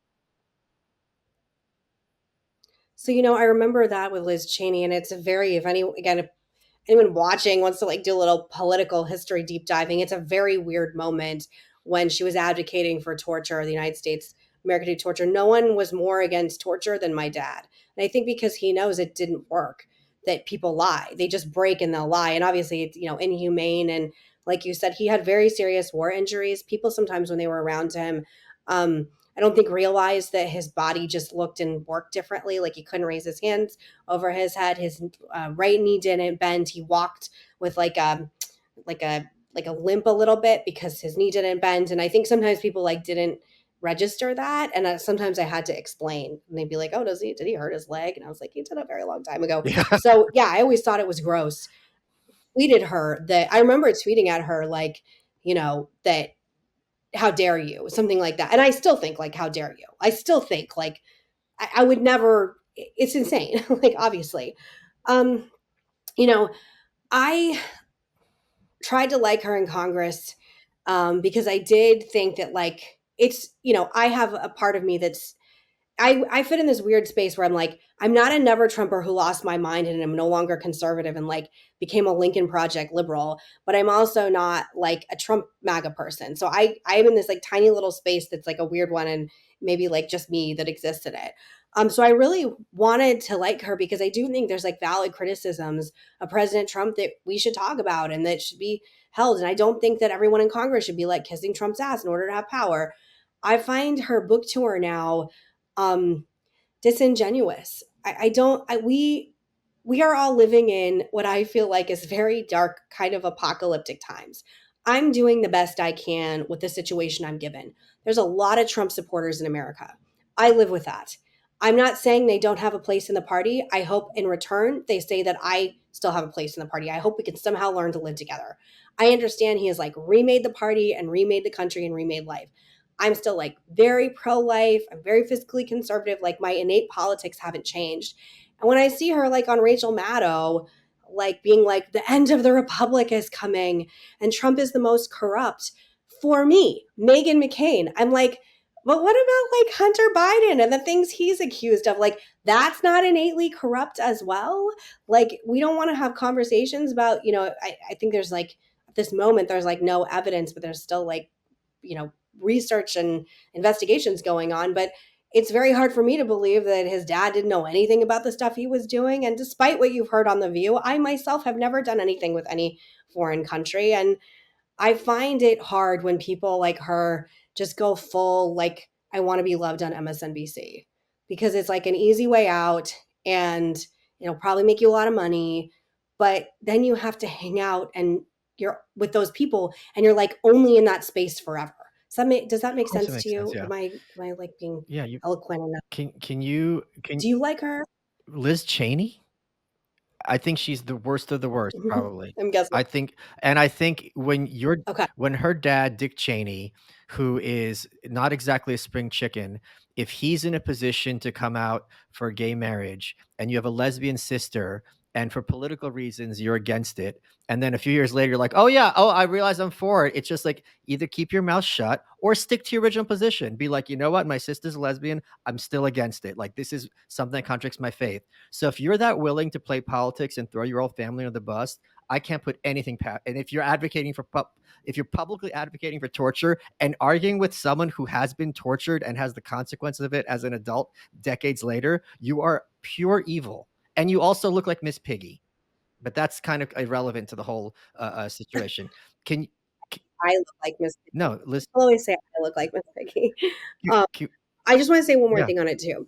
So, I remember that with Liz Cheney, and it's a very, if anyone watching wants to like do a little political history deep diving, it's a very weird moment when she was advocating for torture, the United States, America to torture. No one was more against torture than my dad. And I think because he knows it didn't work, that people lie. They just break and they'll lie. And obviously it's, inhumane. And like you said, he had very serious war injuries. People sometimes when they were around him, I don't think realized that his body just looked and worked differently. Like he couldn't raise his hands over his head. His right knee didn't bend. He walked with like a like a limp a little bit because his knee didn't bend. And I think sometimes people like didn't register that, and sometimes I had to explain. And they'd be like, "Oh, did he hurt his leg?" And I was like, "He did a very long time ago." Yeah. So yeah, I always thought it was gross. Tweeted her that I remember tweeting at her like, that how dare you, something like that. And I still think like, how dare you? I still think like I would never. It's insane. Like obviously, um, you know, I tried to like her in Congress because I did think that like it's I have a part of me that's I fit in this weird space where I'm like, I'm not a never Trumper who lost my mind and I'm no longer conservative and like became a Lincoln Project liberal, but I'm also not like a Trump MAGA person. So I'm in this like tiny little space that's like a weird one and maybe like just me that exists in it. So I really wanted to like her because I do think there's like valid criticisms of President Trump that we should talk about and that should be held. And I don't think that everyone in Congress should be like kissing Trump's ass in order to have power. I find her book tour now um disingenuous. I don't I we are all living in what I feel like is very dark kind of apocalyptic times. I'm doing the best I can with the situation I'm given. There's a lot of Trump supporters in America. I live with that. I'm not saying they don't have a place in the party. I hope in return they say that I still have a place in the party. I hope we can somehow learn to live together. I understand he has like remade the party and remade the country and remade life. I'm still like very pro life. I'm very fiscally conservative. Like my innate politics haven't changed. And when I see her like on Rachel Maddow, like being like the end of the republic is coming and Trump is the most corrupt for me, Meghan McCain, I'm like, but what about like Hunter Biden and the things he's accused of? Like, that's not innately corrupt as well. Like, we don't want to have conversations about, I think there's like at this moment, there's like no evidence, but there's still like, research and investigations going on. But it's very hard for me to believe that his dad didn't know anything about the stuff he was doing. And despite what you've heard on The View, I myself have never done anything with any foreign country. And I find it hard when people like her just go full, like, I want to be loved on MSNBC because it's like an easy way out and it'll probably make you a lot of money. But then you have to hang out and you're with those people and you're like only in that space forever. Does that Of make course it sense to makes sense. you? Yeah. Am I like being Yeah. You eloquent enough? can Do you like her? Liz Cheney? I think she's the worst of the worst, probably. I'm guessing. I think Okay. when her dad, Dick Cheney, who is not exactly a spring chicken, if he's in a position to come out for gay marriage and you have a lesbian sister and for political reasons you're against it, and then a few years later you're like, oh yeah, oh I realize I'm for it. It's just like either keep your mouth shut or stick to your original position. Be like, you know what, my sister's a lesbian, I'm still against it. Like this is something that contradicts my faith. So if you're that willing to play politics and throw your whole family under the bus, I can't put anything past. And if you're advocating for if you're publicly advocating for torture and arguing with someone who has been tortured and has the consequences of it as an adult decades later, you are pure evil. And you also look like Miss Piggy, but that's kind of irrelevant to the whole situation. Can you? I look like Miss Piggy. No, listen. I'll always say I look like Miss Piggy. Q, Um, Q, I just want to say one more yeah, thing on it too.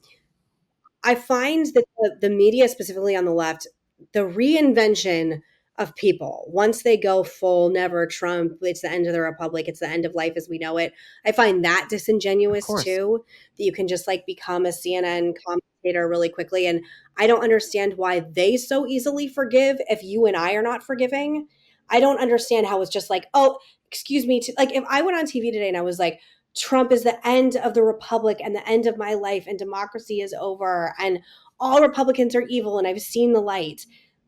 I find that the media, specifically on the left, the reinvention of people, once they go full never Trump, it's the end of the republic, it's the end of life as we know it. I find that of disingenuous course. too, that you can just like become a CNN commentator really quickly. And I don't understand why they so easily forgive if you and I are not forgiving. I don't understand how it's just like, oh, excuse me. Like if I went on TV today and I was like, Trump is the end of the republic and the end of my life and democracy is over and all Republicans are evil and I've seen the light,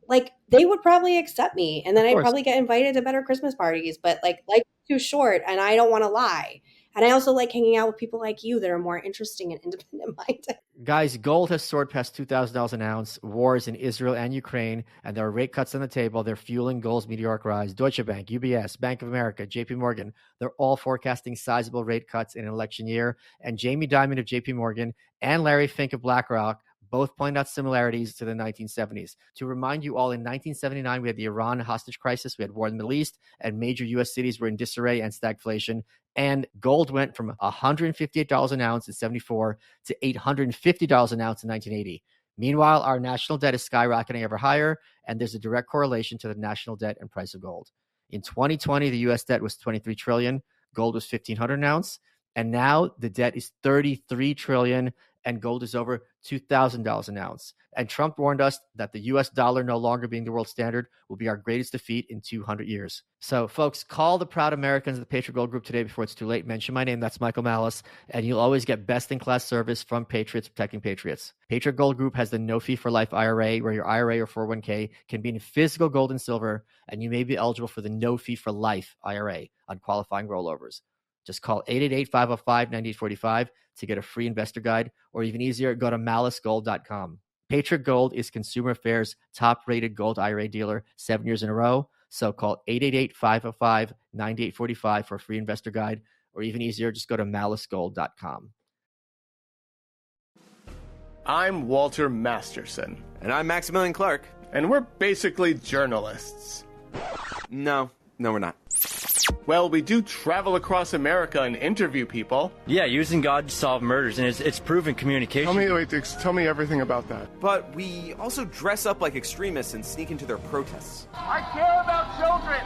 like they would probably accept me and then Of I'd course. probably get invited to better Christmas parties. But like life's too short and I don't want to lie. And I also like hanging out with people like you that are more interesting and independent minded. Guys, gold has soared past $2,000 an ounce. Wars in Israel and Ukraine, and there are rate cuts on the table. They're fueling gold's meteoric rise. Deutsche Bank, UBS, Bank of America, JP Morgan, they're all forecasting sizable rate cuts in an election year. And Jamie Dimon of JP Morgan and Larry Fink of BlackRock both point out similarities to the 1970s. To remind you all, in 1979, we had the Iran hostage crisis, we had war in the Middle East, and major U.S. cities were in disarray and stagflation. And gold went from $158 an ounce in 74 to $850 an ounce in 1980. Meanwhile, our national debt is skyrocketing ever higher, and there's a direct correlation to the national debt and price of gold. In 2020, the U.S. debt was $23 trillion, gold was $1,500 an ounce, and now the debt is $33 trillion, and gold is over $2,000 an ounce. And Trump warned us that the US dollar no longer being the world standard will be our greatest defeat in 200 years. So, folks, call the proud Americans of the Patriot Gold Group today before it's too late. Mention my name. That's Michael Malice. And you'll always get best-in-class service from Patriots protecting Patriots. Patriot Gold Group has the no-fee-for-life IRA, where your IRA or 401k can be in physical gold and silver, and you may be eligible for the no-fee-for-life IRA on qualifying rollovers. Just call 888-505-9845 to get a free investor guide, or even easier, go to malicegold.com. Patriot Gold is Consumer Affairs' top-rated gold IRA dealer 7 years in a row. So call 888-505-9845 for a free investor guide, or even easier, just go to malicegold.com. I'm Walter Masterson. And I'm Maximilian Clark. And we're basically journalists. No, we're not. Well, we do travel across America and interview people. Yeah, using God to solve murders, and it's proven communication. Tell me everything about that. But we also dress up like extremists and sneak into their protests. I care about children.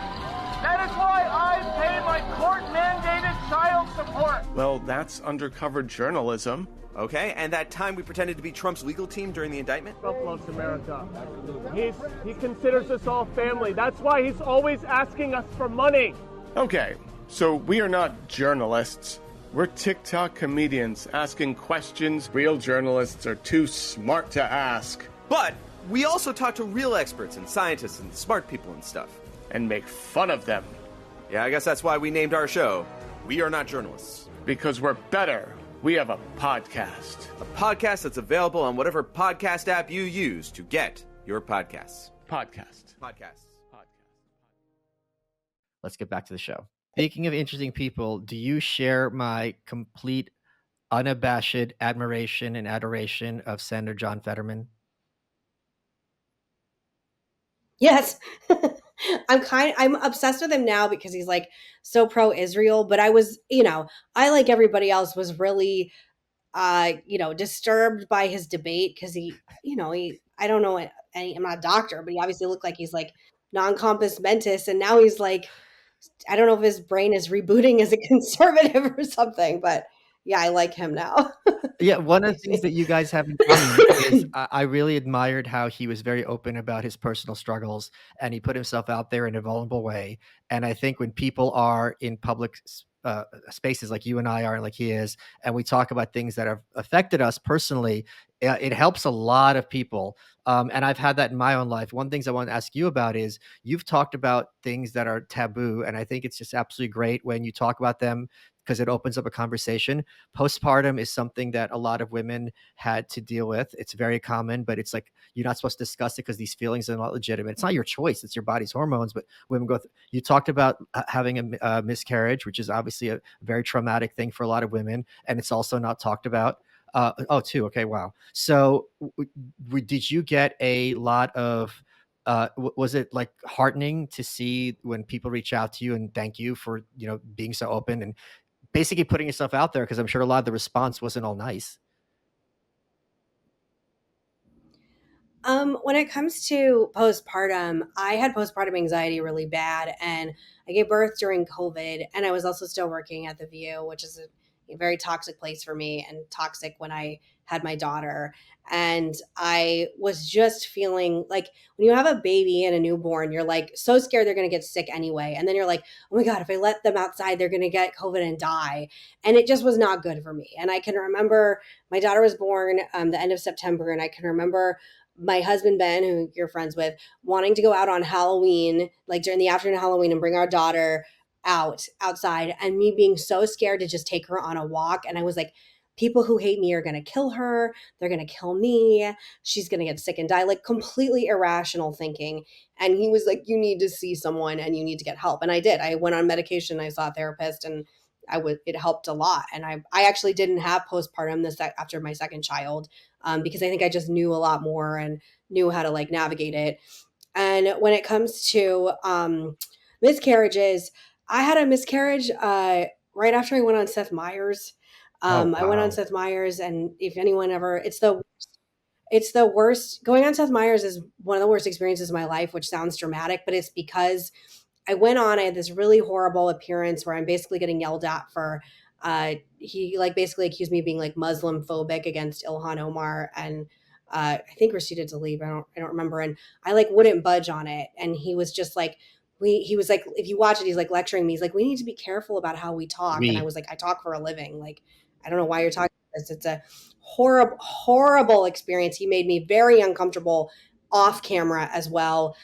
That is why I pay my court-mandated child support. Well, that's undercover journalism. Okay, and that time we pretended to be Trump's legal team during the indictment? Trump loves America. He considers us all family. That's why he's always asking us for money. Okay, so we are not journalists. We're TikTok comedians asking questions real journalists are too smart to ask. But we also talk to real experts and scientists and smart people and stuff. And make fun of them. Yeah, I guess that's why we named our show We Are Not Journalists. Because we're better. We have a podcast. A podcast that's available on whatever podcast app you use to get your podcasts. Podcast. Let's get back to the show. Speaking of interesting people, do you share my complete, unabashed admiration and adoration of Senator John Fetterman? Yes. I'm obsessed with him now because he's like so pro-Israel, but I was, I, like everybody else, was really disturbed by his debate because he I don't know, I'm not a doctor, but he obviously looked like he's like non-compos mentis, and now he's like, I don't know if his brain is rebooting as a conservative or something, but yeah, I like him now. Yeah, one of the things that you guys have in common is I really admired how he was very open about his personal struggles, and he put himself out there in a vulnerable way. And I think when people are in public spaces like you and I are, like he is, and we talk about things that have affected us personally, it helps a lot of people. And I've had that in my own life. One of the things I want to ask you about is you've talked about things that are taboo, and I think it's just absolutely great when you talk about them because it opens up a conversation. Postpartum is something that a lot of women had to deal with. It's very common, but it's like you're not supposed to discuss it because these feelings are not legitimate. It's not your choice. It's your body's hormones, but women go through. You talked about having a miscarriage, which is obviously a very traumatic thing for a lot of women, and it's also not talked about. Too. Okay, wow. So did you get a lot of was it like heartening to see when people reach out to you and thank you for being so open and basically putting yourself out there? Because I'm sure a lot of the response wasn't all nice. When it comes to postpartum, I had postpartum anxiety really bad, and I gave birth during COVID, and I was also still working at the View, which is a very toxic place for me, and toxic when I had my daughter. And I was just feeling like when you have a baby and a newborn, you're like so scared they're going to get sick anyway. And then you're like, oh my God, if I let them outside, they're going to get COVID and die. And it just was not good for me. And I can remember my daughter was born the end of September. And I can remember my husband, Ben, who you're friends with, wanting to go out on Halloween, like during the afternoon of Halloween, and bring our daughter outside, and me being so scared to just take her on a walk. And I was like, people who hate me are going to kill her. They're going to kill me. She's going to get sick and die, like completely irrational thinking. And he was like, you need to see someone and you need to get help. And I did. I went on medication. I saw a therapist, and it helped a lot. And I actually didn't have postpartum after my second child, because I think I just knew a lot more and knew how to like navigate it. And when it comes to miscarriages, I had a miscarriage right after I went on Seth Meyers. Oh, I went on wow. Seth Meyers, and if anyone ever, it's the worst. Going on Seth Meyers is one of the worst experiences of my life, which sounds dramatic, but it's because I went on, I had this really horrible appearance where I'm basically getting yelled at for, he like basically accused me of being like Muslim phobic against Ilhan Omar and I think Rashida Tlaib. I don't remember. And I like wouldn't budge on it. And he was just like, he was like, if you watch it, he's like lecturing me. He's like, we need to be careful about how we talk. And I was like, I talk for a living. Like, I don't know why you're talking about this. It's a horrible, horrible experience. He made me very uncomfortable off camera as well.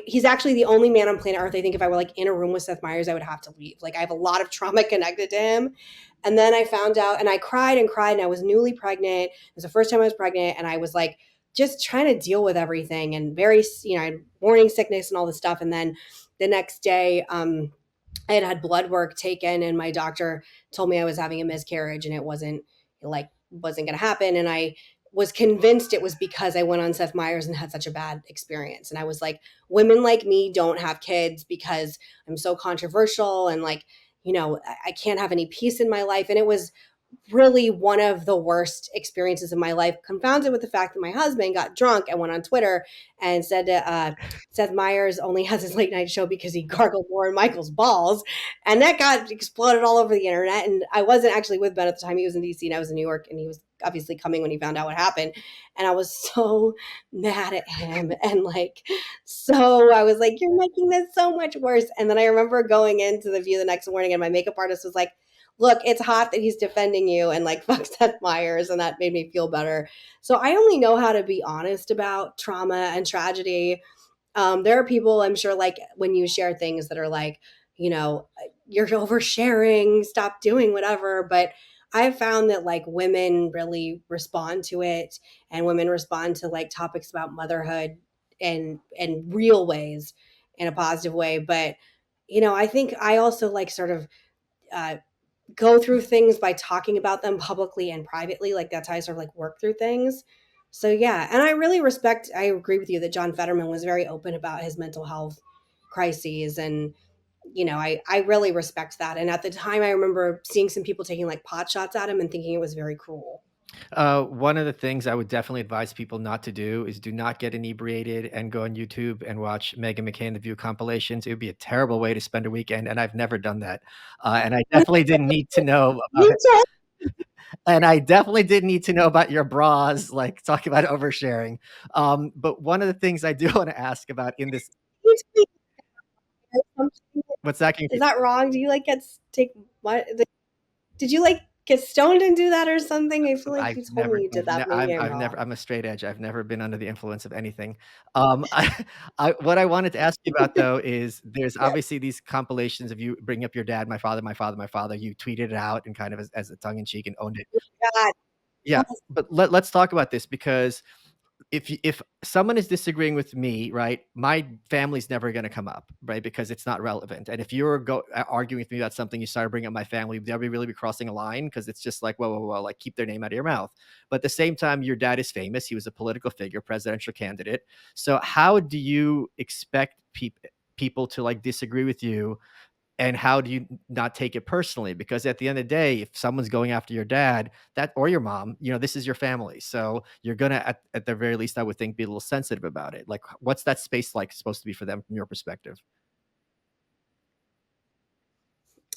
He's actually the only man on planet Earth. I think if I were like in a room with Seth Meyers, I would have to leave. Like I have a lot of trauma connected to him. And then I found out, and I cried and cried, and I was newly pregnant. It was the first time I was pregnant, and I was like just trying to deal with everything, and very, I had morning sickness and all this stuff. And then the next day, I had blood work taken, and my doctor told me I was having a miscarriage, and it wasn't going to happen. And I was convinced it was because I went on Seth Meyers and had such a bad experience. And I was like, women like me don't have kids because I'm so controversial, and like, I can't have any peace in my life. And it was really one of the worst experiences of my life, confounded with the fact that my husband got drunk and went on Twitter and said Seth Meyers only has his late night show because he gargled Lorne Michaels' balls. And that got exploded all over the internet. And I wasn't actually with Ben at the time. He was in DC and I was in New York, and he was obviously coming when he found out what happened. And I was so mad at him. And like, so I was like, you're making this so much worse. And then I remember going into the View the next morning, and my makeup artist was like, look, it's hot that he's defending you, and like fuck Seth Meyers. And that made me feel better. So I only know how to be honest about trauma and tragedy. There are people, I'm sure, like when you share things that are like, you're oversharing, stop doing whatever. But I've found that like women really respond to it, and women respond to like topics about motherhood in real ways, in a positive way. But, I think I also like sort of, go through things by talking about them publicly and privately. Like that's how I sort of like work through things. So yeah, and I agree with you that John Fetterman was very open about his mental health crises, and I really respect that. And at the time I remember seeing some people taking like pot shots at him and thinking it was very cruel. One of the things I would definitely advise people not to do is do not get inebriated and go on YouTube and watch Meghan McCain The View compilations. It would be a terrible way to spend a weekend, and I've never done that. And I definitely didn't need to know about it. And I definitely didn't need to know about your bras, like talking about oversharing. But one of the things I do want to ask about in this, what's that? Is that wrong? Do you like take what? Did you like get stoned and do that or something? I feel like you told me you did that. Maybe I'm wrong. I'm a straight edge. I've never been under the influence of anything. What I wanted to ask you about though is there's obviously these compilations of you bringing up your dad, my father, my father, my father. You tweeted it out and kind of as a tongue in cheek and owned it. God. Yeah, but let's talk about this, because if someone is disagreeing with me, right, my family's never going to come up, right, because it's not relevant. And if you're arguing with me about something, you started bringing up my family, they'll really be crossing a line, because it's just like, whoa, like keep their name out of your mouth. But at the same time, your dad is famous. He was a political figure, presidential candidate. So how do you expect people to like disagree with you? And how do you not take it personally? Because at the end of the day, if someone's going after your dad, or your mom, this is your family. So you're going to, at the very least, I would think, be a little sensitive about it. Like, what's that space like supposed to be for them from your perspective?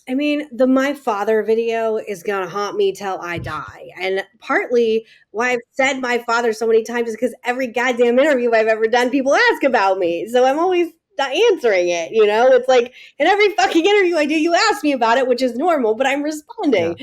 I mean, the My Father video is going to haunt me till I die. And partly why I've said my father so many times is because every goddamn interview I've ever done, people ask about me. So I'm always answering it, you know? It's like in every fucking interview I do, you ask me about it, which is normal, but I'm responding.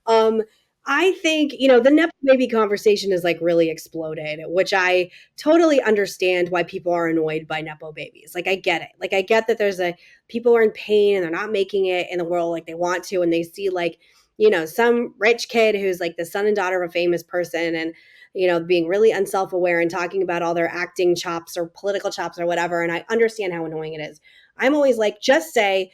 Yeah. I think, you know, the Nepo baby conversation is like really exploded, which I totally understand why people are annoyed by Nepo babies. Like, I get it. Like, I get that there's people are in pain and they're not making it in the world like they want to. And they see like, you know, some rich kid who's like the son and daughter of a famous person and, you know, being really unself-aware and talking about all their acting chops or political chops or whatever. And I understand how annoying it is. I'm always like, just say,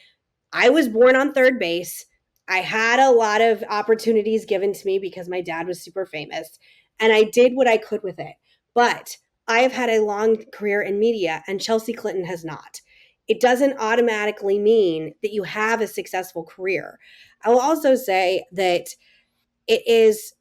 I was born on third base. I had a lot of opportunities given to me because my dad was super famous and I did what I could with it. But I have had a long career in media and Chelsea Clinton has not. It doesn't automatically mean that you have a successful career. I will also say that it is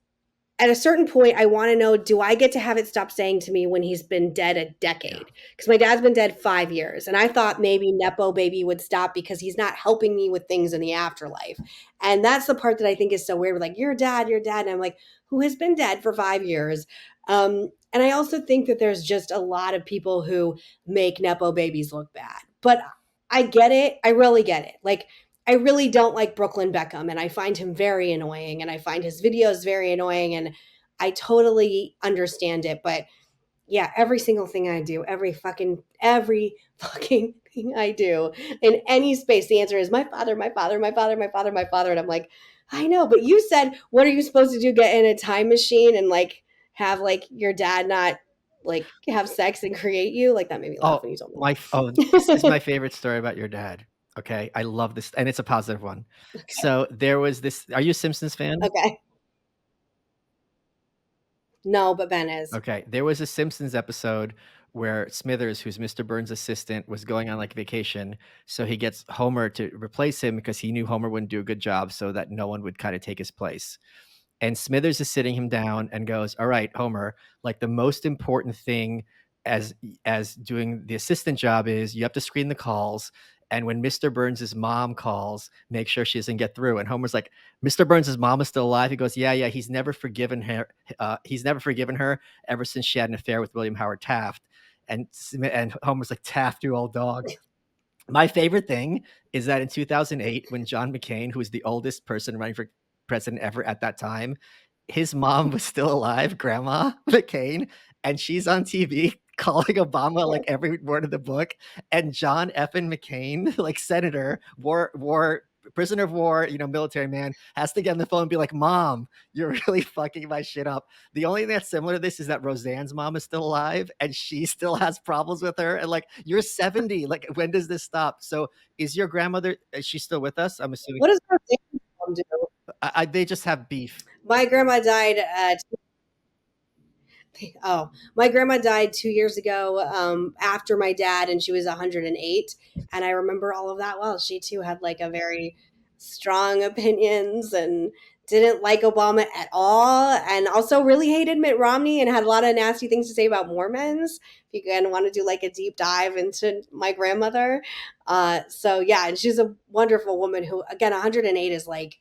at a certain point, I want to know, do I get to have it stop saying to me when he's been dead a decade? Because my dad's been dead 5 years. And I thought maybe Nepo baby would stop because he's not helping me with things in the afterlife. And that's the part that I think is so weird. We're like, your dad. And I'm like, who has been dead for 5 years? And I also think that there's just a lot of people who make Nepo babies look bad. But I get it. I really get it. Like, I really don't like Brooklyn Beckham and I find him very annoying and I find his videos very annoying and I totally understand it. But yeah, every single thing I do, every fucking thing I do in any space, the answer is my father, my father, my father, my father, my father. And I'm like, I know, but you said, what are you supposed to do? Get in a time machine and like have like your dad not like have sex and create you? Like that made me laugh when you told me. This is my favorite story about your dad. Okay. I love this. And it's a positive one. Okay. So there was this, are you a Simpsons fan? Okay. No, but Ben is. Okay. There was a Simpsons episode where Smithers, who's Mr. Burns' assistant, was going on like vacation. So he gets Homer to replace him because he knew Homer wouldn't do a good job so that no one would kind of take his place. And Smithers is sitting him down and goes, all right, Homer, like the most important thing as doing the assistant job is you have to screen the calls. And when Mr. Burns' mom calls, make sure she doesn't get through. And Homer's like, Mr. Burns' mom is still alive. He goes, yeah, he's never forgiven her. He's never forgiven her ever since she had an affair with William Howard Taft. And Homer's like, Taft, you old dog. My favorite thing is that in 2008, when John McCain, who was the oldest person running for president ever at that time, his mom was still alive, Grandma McCain, and she's on TV calling Obama like every word of the book. And John effing McCain, like senator, war prisoner of war, you know, military man, has to get on the phone and be like, Mom, you're really fucking my shit up. The only thing that's similar to this is that Roseanne's mom is still alive and she still has problems with her. And like, you're 70. Like, when does this stop? So is your grandmother, is she still with us? I'm assuming. What does Roseanne's mom do? They just have beef. My grandma died my grandma died 2 years ago after my dad, and she was 108. And I remember all of that well. She too had like a very strong opinions and didn't like Obama at all, and also really hated Mitt Romney and had a lot of nasty things to say about Mormons. If you again want to do like a deep dive into my grandmother. So yeah, and she's a wonderful woman who, again, 108 is like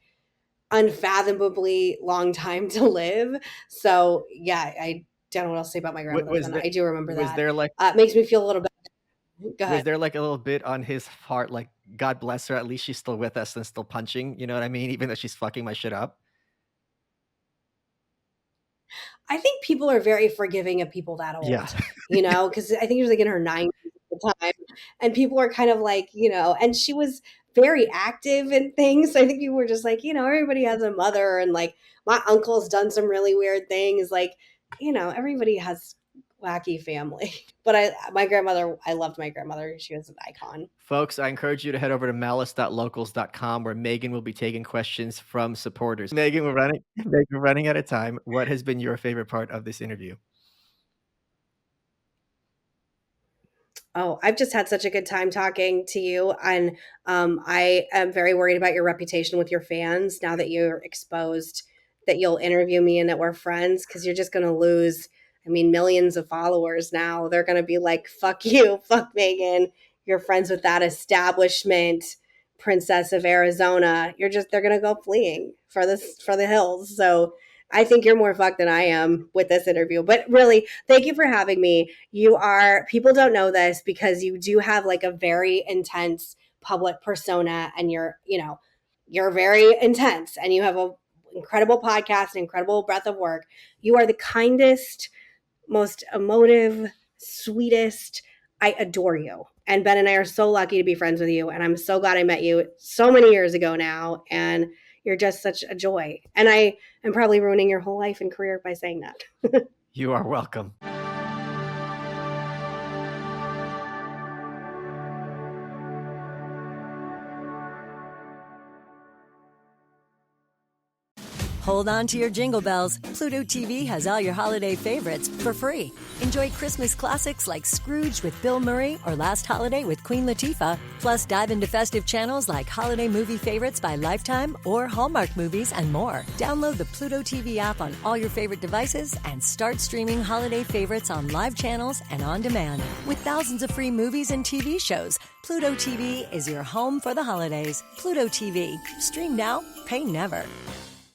unfathomably long time to live. So yeah, I don't know what else to say about my grandmother. I do remember that. Was there like it makes me feel a little better. Go ahead. Was there like a little bit on his heart, like, God bless her, at least she's still with us and still punching, you know what I mean? Even though she's fucking my shit up. I think people are very forgiving of people that old, you know, because I think she was like in her 90s at the time. And people are kind of like, you know, and she was very active in things. So I think people were just like, you know, everybody has a mother, and like my uncle's done some really weird things. Like, you know, everybody has wacky family. But I loved my grandmother. She was an icon. Folks, I encourage you to head over to malice.locals.com where Megan will be taking questions from supporters. Megan, we're running out of time. What has been your favorite part of this interview? Oh, I've just had such a good time talking to you. And I am very worried about your reputation with your fans now that you're exposed, that you'll interview me and that we're friends, because you're just going to lose, I mean, millions of followers now. They're going to be like, fuck you, fuck Megan. You're friends with that establishment princess of Arizona. They're going to go fleeing for the hills. So I think you're more fucked than I am with this interview. But really, thank you for having me. People don't know this because you do have like a very intense public persona, and you're very intense, and you have a incredible podcast, an incredible breadth of work. You are the kindest, most emotive, sweetest. I adore you. And Ben and I are so lucky to be friends with you. And I'm so glad I met you so many years ago now. And you're just such a joy. And I am probably ruining your whole life and career by saying that. You are welcome. Hold on to your jingle bells. Pluto TV has all your holiday favorites for free. Enjoy Christmas classics like Scrooge with Bill Murray or Last Holiday with Queen Latifah. Plus, dive into festive channels like Holiday Movie Favorites by Lifetime or Hallmark Movies and more. Download the Pluto TV app on all your favorite devices and start streaming holiday favorites on live channels and on demand. With thousands of free movies and TV shows, Pluto TV is your home for the holidays. Pluto TV. Stream now, pay never.